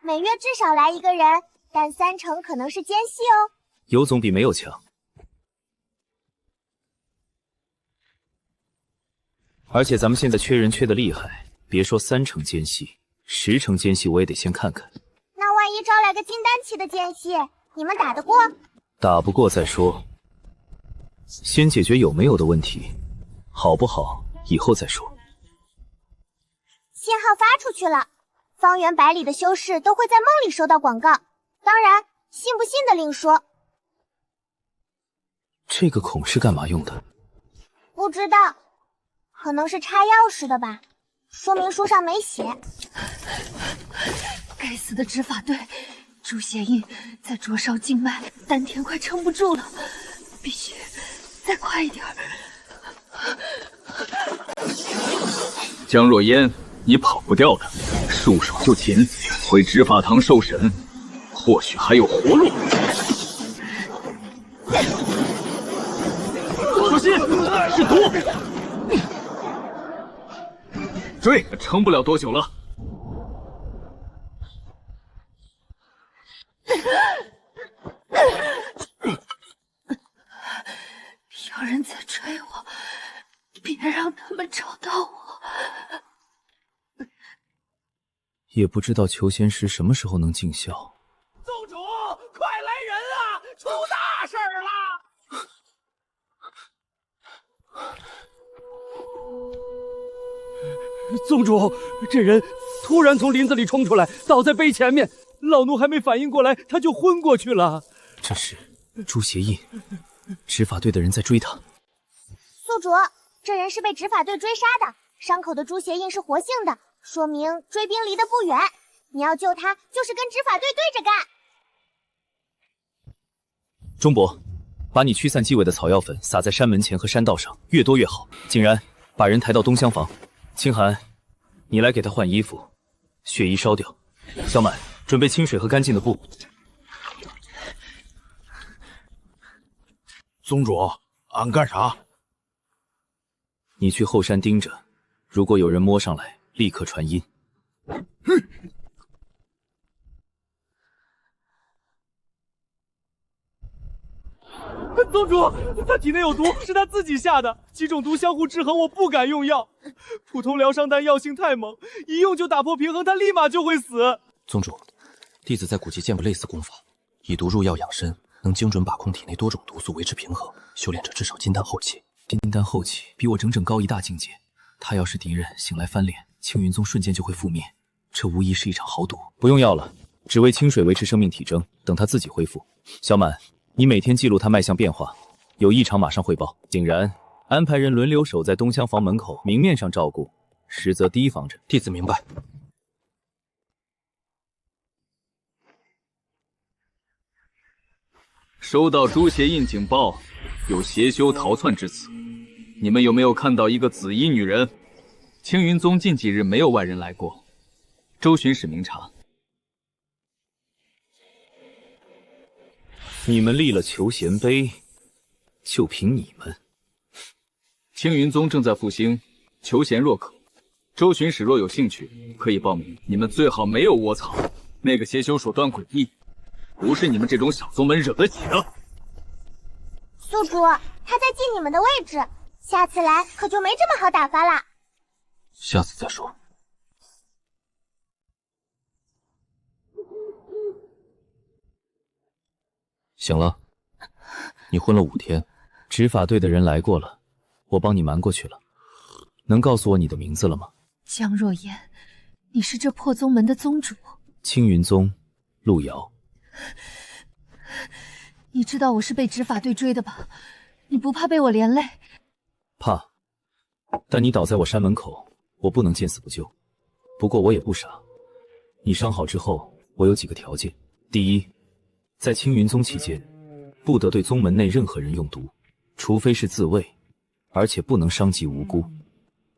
每月至少来1个人，但30%可能是奸细哦。有总比没有强。而且咱们现在缺人缺的厉害，别说3%奸细，10%奸细我也得先看看。那万一招来个金丹期的奸细，你们打得过？打不过再说，先解决有没有的问题，好不好以后再说。信号发出去了，方圆百里的修士都会在梦里收到广告。当然，信不信的另说。这个孔是干嘛用的？不知道，可能是插钥匙的吧，说明书上没写。该死的执法队，朱邪印在灼烧静脉，丹田快撑不住了，必须再快一点。江若烟，你跑不掉的，束手就擒，回执法堂受审，或许还有活路。小心，是毒！追，撑不了多久了。有人在追我，别让他们找到我。也不知道求仙石什么时候能尽效。宗主，快来人啊！出大事了！宗主，这人突然从林子里冲出来，倒在碑前面，老奴还没反应过来，他就昏过去了。这是朱邪印，执法队的人在追他。宿主，这人是被执法队追杀的，伤口的朱邪印是活性的，说明追兵离得不远。你要救他，就是跟执法队对着干。钟伯，把你驱散气味的草药粉撒在山门前和山道上，越多越好。景然，把人抬到东厢房。清寒，你来给他换衣服，血衣烧掉。小满，准备清水和干净的布。宗主，俺干啥？你去后山盯着，如果有人摸上来，立刻传音。宗主，他体内有毒，是他自己下的，几种毒相互制衡，我不敢用药。普通疗伤丹药性太猛，一用就打破平衡，他立马就会死。宗主，弟子在古籍见过类似功法，以毒入药养身，能精准把控体内多种毒素，维持平衡。修炼者至少金丹后期。金丹后期比我整整高一大境界。他要是敌人醒来翻脸，青云宗瞬间就会覆灭，这无疑是一场豪赌。不用药了，只为清水维持生命体征，等他自己恢复。小满，你每天记录他脉象变化，有异常马上汇报。景然，安排人轮流守在东厢房门口，明面上照顾，实则提防着。弟子明白。收到朱邪印警报，有邪修逃窜之词。你们有没有看到一个紫衣女人？青云宗近几日没有外人来过，周巡使明察。你们立了求贤碑，就凭你们？青云宗正在复兴，求贤若渴。周巡使若有兴趣，可以报名。你们最好没有窝藏。那个邪修手段诡异，不是你们这种小宗门惹得起的。宿主，他在记你们的位置，下次来可就没这么好打发了。下次再说。醒了，你昏了5天。执法队的人来过了，我帮你瞒过去了。能告诉我你的名字了吗？江若言，你是这破宗门的宗主。青云宗，陆遥。你知道我是被执法队追的吧？你不怕被我连累？怕，但你倒在我山门口，我不能见死不救。不过我也不傻，你伤好之后，我有几个条件。第一，在青云宗期间，不得对宗门内任何人用毒，除非是自卫，而且不能伤及无辜。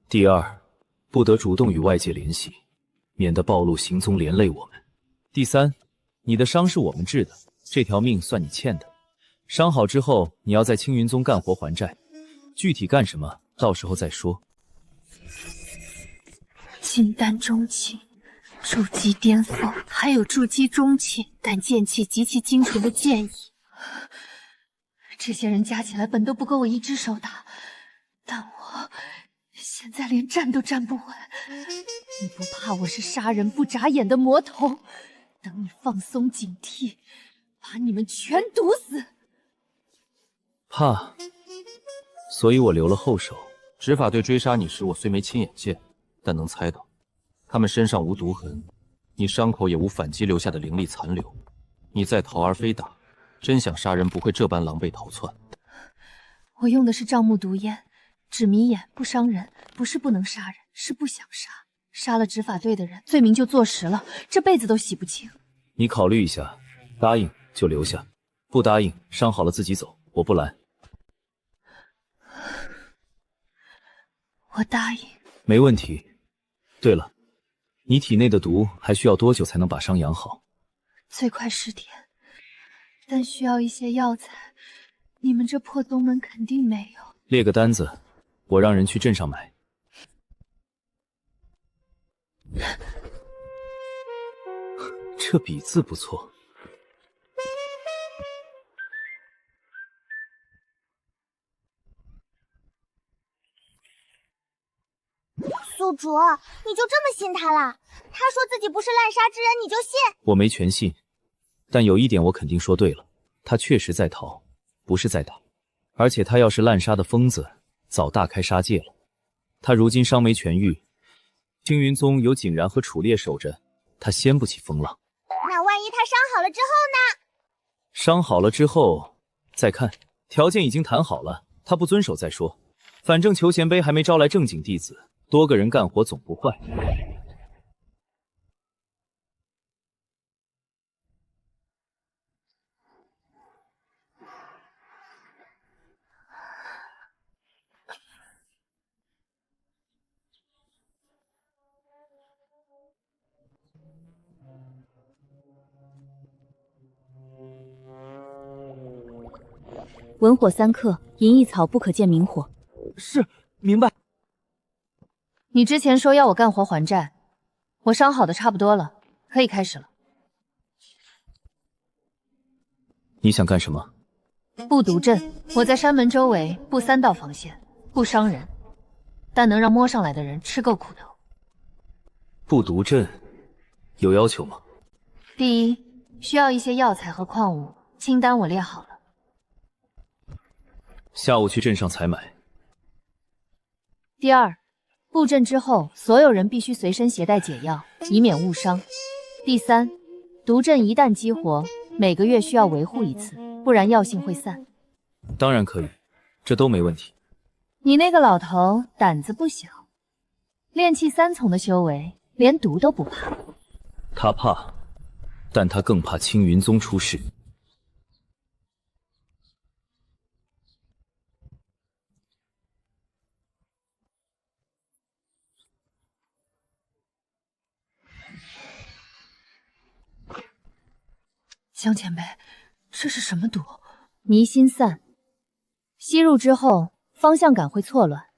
第二，不得主动与外界联系，免得暴露行踪连累我们。第三，你的伤是我们治的，这条命算你欠的。伤好之后，你要在青云宗干活还债，具体干什么，到时候再说。金丹中期，筑基巅峰，还有筑基中期，但剑气极其精纯的剑意。这些人加起来本都不够我一只手打，但我现在连站都站不稳。你不怕我是杀人不眨眼的魔头？等你放松警惕，把你们全毒死。怕，所以我留了后手。执法队追杀你时，我虽没亲眼见，但能猜到，他们身上无毒痕，你伤口也无反击留下的灵力残留。你再逃而非打，真想杀人不会这般狼狈逃窜。我用的是樟木毒烟，只迷眼不伤人，不是不能杀人，是不想杀。杀了执法队的人，罪名就坐实了，这辈子都洗不清。你考虑一下，答应就留下，不答应伤好了自己走，我不拦。我答应。没问题。对了，你体内的毒还需要多久才能把伤养好？最快10天，但需要一些药材，你们这破宗门肯定没有。列个单子，我让人去镇上买。这笔字不错。宿主，你就这么信他了？他说自己不是滥杀之人，你就信？我没全信，但有一点我肯定说对了，他确实在逃，不是在打。而且他要是滥杀的疯子，早大开杀戒了。他如今伤没痊愈，青云宗有景然和楚烈守着，他掀不起风浪。那万一他伤好了之后呢？伤好了之后再看，条件已经谈好了，他不遵守再说。反正求贤碑还没招来正经弟子，多个人干活总不坏。文火3克，银翼草不可见明火。是，明白。你之前说要我干活还债，我伤好的差不多了，可以开始了。你想干什么？布毒阵，我在山门周围布3道防线，不伤人，但能让摸上来的人吃够苦头。布毒阵有要求吗？第一，需要一些药材和矿物，清单我列好了。下午去镇上采买。第二，布阵之后，所有人必须随身携带解药，以免误伤。第三，毒阵一旦激活，每个月需要维护1次，不然药性会散。当然可以，这都没问题。你那个老头胆子不小，炼气3重的修为，连毒都不怕。他怕，但他更怕青云宗出事。江前辈，这是什么毒？迷心散，吸入之后方向感会错乱，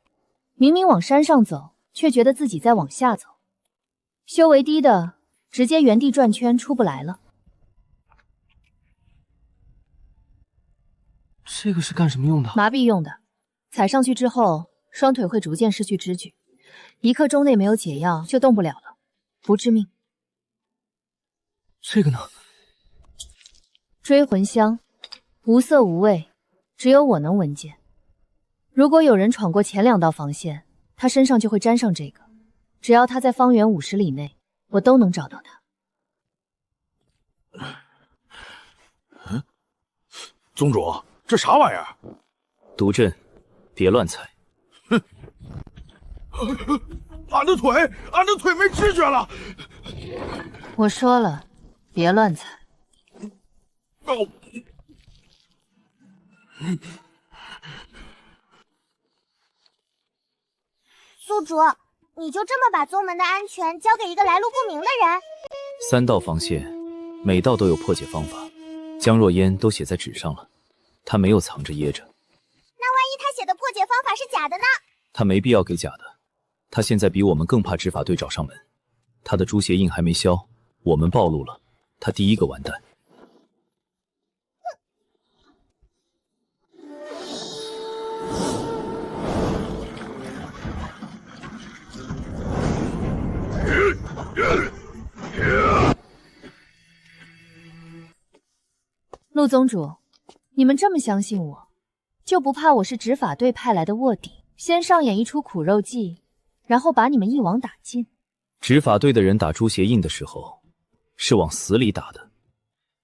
明明往山上走，却觉得自己在往下走。修为低的直接原地转圈出不来了。这个是干什么用的？麻痹用的，踩上去之后，双腿会逐渐失去知觉，1刻钟内没有解药就动不了了，不致命。这个呢？追魂香，无色无味，只有我能闻见。如果有人闯过前2道防线，他身上就会沾上这个。只要他在方圆50里内，我都能找到他。宗主，这啥玩意儿？毒阵，别乱踩。哼！俺的腿没知觉了。我说了，别乱踩。哦。宿主，你就这么把宗门的安全交给一个来路不明的人？3道防线，每道都有破解方法，江若烟都写在纸上了，他没有藏着掖着。那万一他写的破解方法是假的呢？他没必要给假的，他现在比我们更怕执法队找上门。他的诛邪印还没消，我们暴露了，他第一个完蛋。陆宗主，你们这么相信我，就不怕我是执法队派来的卧底，先上演一出苦肉计，然后把你们一网打尽？执法队的人打诛邪印的时候，是往死里打的。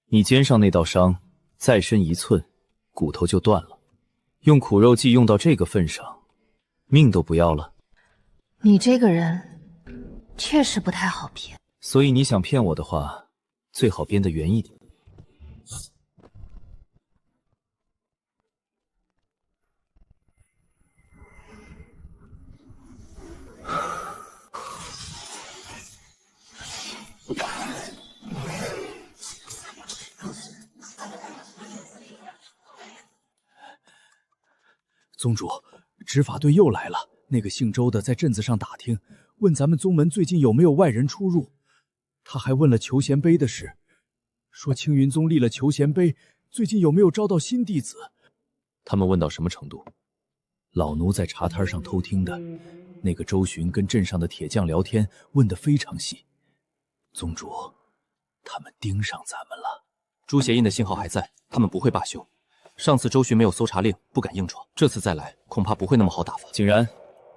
你肩上那道伤，再深1寸，骨头就断了。用苦肉计用到这个份上，命都不要了。你这个人确实不太好骗。所以你想骗我的话，最好编得圆一点。宗主，执法队又来了。那个姓周的在镇子上打听，问咱们宗门最近有没有外人出入。他还问了求贤碑的事，说青云宗立了求贤碑，最近有没有招到新弟子。他们问到什么程度？老奴在茶摊上偷听的，那个周巡跟镇上的铁匠聊天，问得非常细。宗主，他们盯上咱们了。诛邪印的信号还在，他们不会罢休。上次周巡没有搜查令，不敢硬闯，这次再来，恐怕不会那么好打发。景然，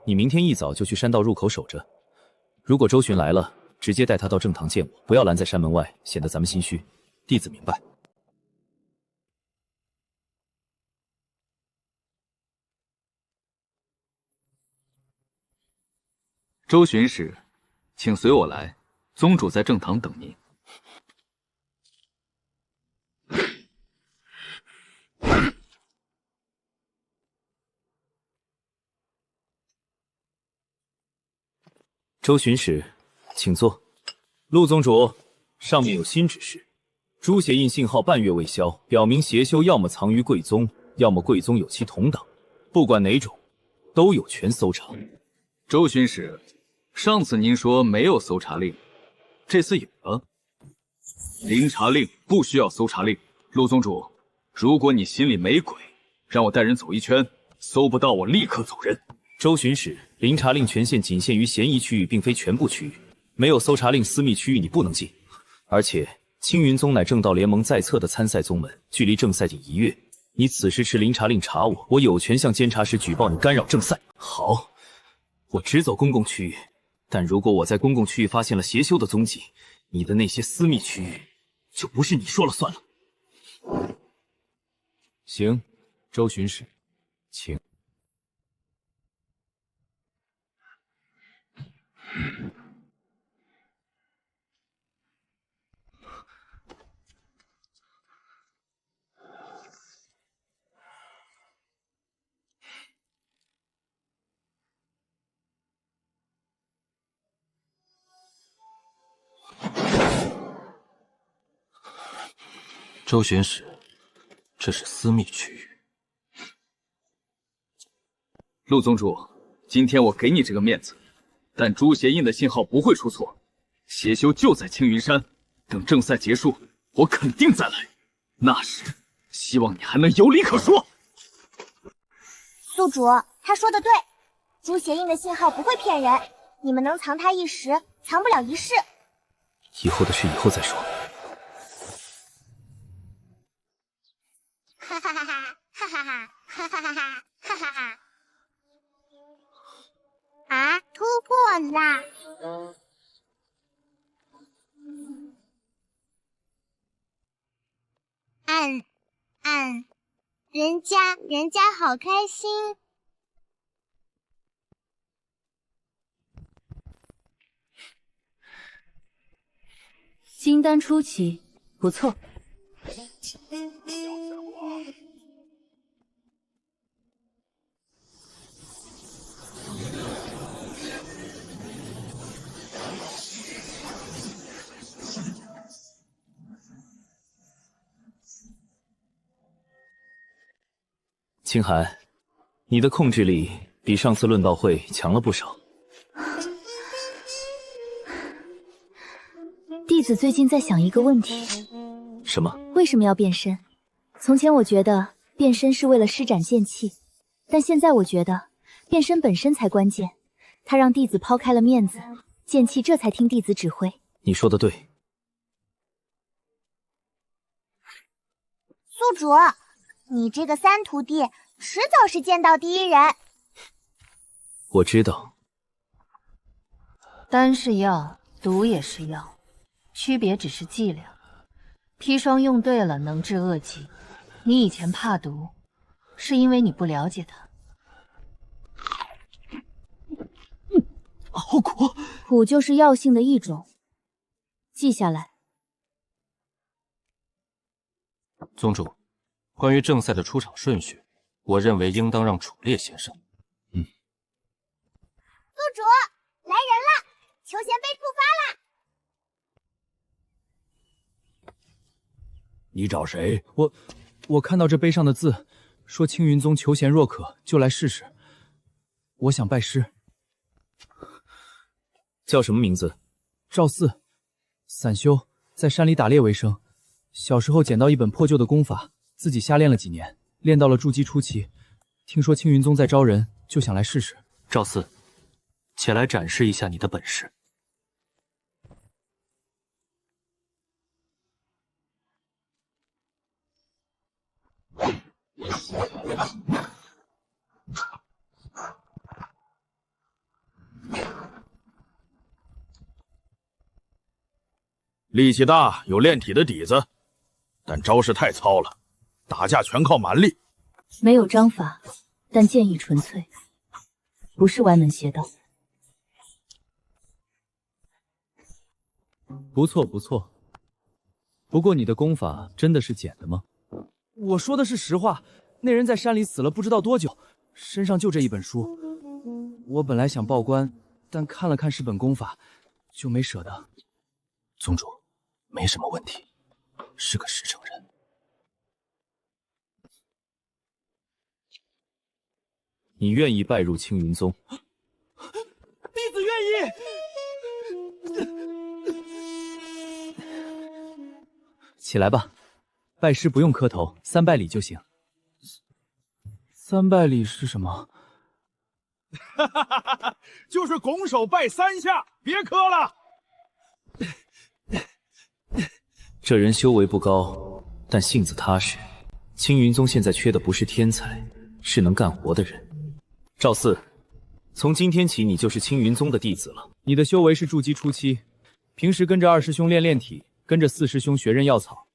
你明天一早就去山道入口守着，如果周巡来了，直接带他到正堂见我，不要拦在山门外，显得咱们心虚。弟子明白。周巡使，请随我来，宗主在正堂等您。周巡使，请坐。陆宗主，上面有新指示，诛邪印信号半月未消，表明邪修要么藏于贵宗，要么贵宗有其同党，不管哪种，都有权搜查。周巡使，上次您说没有搜查令，这次有了。临查令不需要搜查令。陆宗主，如果你心里没鬼，让我带人走一圈，搜不到我立刻走人。周巡使，临查令权限仅限于嫌疑区域，并非全部区域。没有搜查令，私密区域你不能进。而且青云宗乃正道联盟在册的参赛宗门，距离正赛仅1月。你此时持临查令查我，我有权向监察室举报你干扰正赛。好，我只走公共区域，但如果我在公共区域发现了邪修的踪迹，你的那些私密区域就不是你说了算了。行，周巡使，请。周巡使，这是私密区域。陆宗主，今天我给你这个面子，但朱邪印的信号不会出错。邪修就在青云山，等正赛结束，我肯定再来。那时，希望你还能有理可说。宿主，他说的对，朱邪印的信号不会骗人，你们能藏他一时，藏不了一世。以后的事以后再说。哈哈哈哈哈哈哈哈哈哈哈哈哈！啊，突破啦！人家好开心。金丹初期，不错。清寒，你的控制力比上次论道会强了不少。弟子最近在想一个问题：什么？为什么要变身？从前我觉得变身是为了施展剑气，但现在我觉得变身本身才关键。他让弟子抛开了面子，剑气这才听弟子指挥。你说的对。宿主，你这个三徒弟迟早是剑道第一人。我知道。丹是药，毒也是药，区别只是剂量。砒霜用对了能治恶疾，你以前怕毒，是因为你不了解它。好苦！苦就是药性的一种，记下来。宗主，关于正赛的出场顺序，我认为应当让楚烈先生。宿主，来人了！求贤杯触发啦！你找谁？我看到这碑上的字，说青云宗求贤若渴，就来试试。我想拜师。叫什么名字？赵四，散修，在山里打猎为生。小时候捡到一本破旧的功法，自己瞎练了几年，练到了筑基初期。听说青云宗在招人，就想来试试。赵四，且来展示一下你的本事。力气大，有炼体的底子，但招式太糙了，打架全靠蛮力。没有章法，但剑意纯粹，不是歪门邪道。不错不错，不过你的功法真的是捡的吗？我说的是实话，那人在山里死了不知道多久，身上就这一本书。我本来想报官，但看了看是本功法，就没舍得。宗主，没什么问题，是个实诚人。你愿意拜入青云宗？弟子愿意。起来吧，拜师不用磕头，3拜礼就行。3拜礼是什么？就是拱手拜3下，别磕了。这人修为不高，但性子踏实。青云宗现在缺的不是天才，是能干活的人。赵四，从今天起，你就是青云宗的弟子了。你的修为是筑基初期，平时跟着2师兄练练体，跟着4师兄学认药草，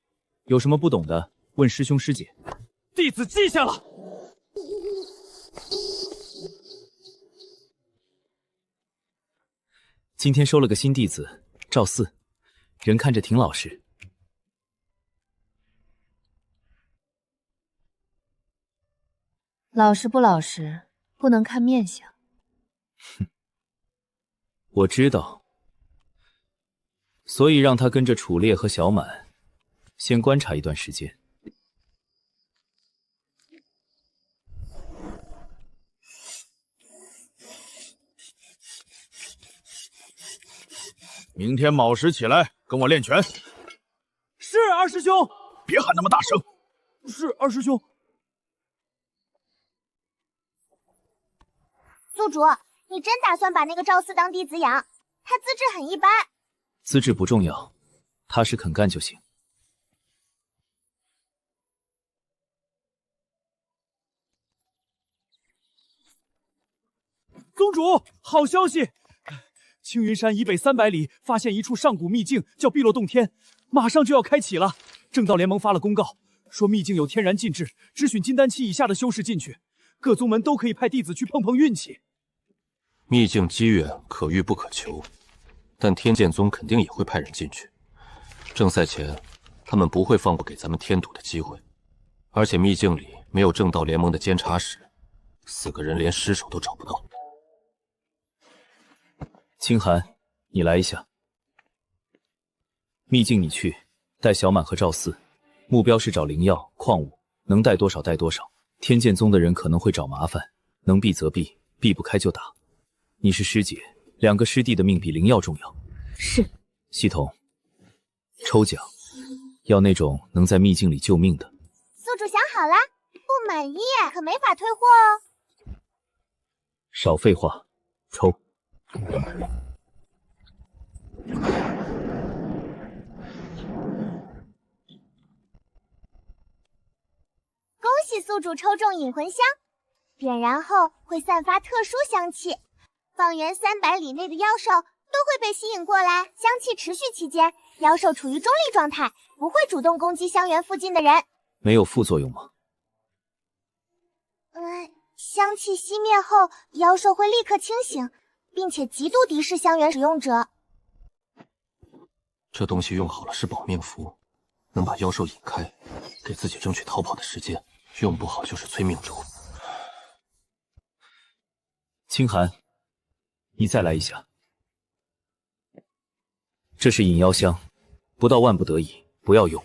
有什么不懂的，问师兄师姐。弟子记下了。今天收了个新弟子赵四，人看着挺老实。老实不老实，不能看面相。哼，我知道，所以让他跟着楚烈和小满，先观察一段时间。明天卯时起来跟我练拳。是2师兄。别喊那么大声。是2师兄。宿主，你真打算把那个赵四当弟子养？他资质很一般。资质不重要，踏实肯干就行。宗主，好消息！青云山以北300里发现一处上古秘境，叫碧落洞天，马上就要开启了。正道联盟发了公告，说秘境有天然禁制，只许金丹期以下的修士进去，各宗门都可以派弟子去碰碰运气。秘境机缘可遇不可求，但天剑宗肯定也会派人进去。正赛前，他们不会放过给咱们添堵的机会。而且秘境里没有正道联盟的监察使，4个人连尸首都找不到。清寒，你来一下。秘境你去，带小满和赵四，目标是找灵药、矿物，能带多少带多少。天剑宗的人可能会找麻烦，能避则避，避不开就打。你是师姐，2个师弟的命比灵药重要。是。系统，抽奖，要那种能在秘境里救命的。宿主想好了，不满意可没法退货哦。少废话，抽。恭喜宿主抽中引魂香，点燃后会散发特殊香气，方圆300里内的妖兽都会被吸引过来。香气持续期间，妖兽处于中立状态，不会主动攻击香园附近的人。没有副作用吗？香气熄灭后，妖兽会立刻清醒，并且极度敌视香园使用者。这东西用好了是保命符，能把妖兽引开，给自己争取逃跑的时间；用不好就是催命烛。清寒，你再来一下。这是引妖香，不到万不得已不要用。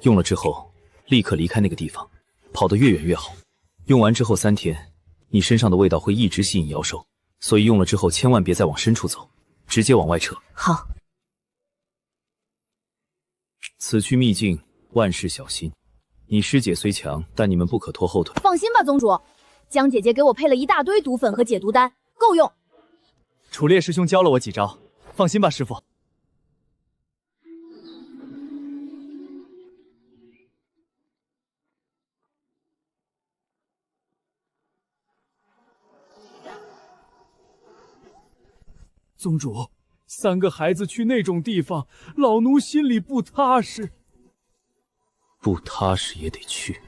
用了之后，立刻离开那个地方，跑得越远越好。用完之后3天，你身上的味道会一直吸引妖兽，所以用了之后千万别再往深处走，直接往外撤。好。此去秘境，万事小心。你师姐虽强，但你们不可拖后腿。放心吧，宗主，江姐姐给我配了一大堆毒粉和解毒丹，够用。楚烈师兄教了我几招，放心吧，师傅。宗主，3个孩子去那种地方，老奴心里不踏实。不踏实也得去。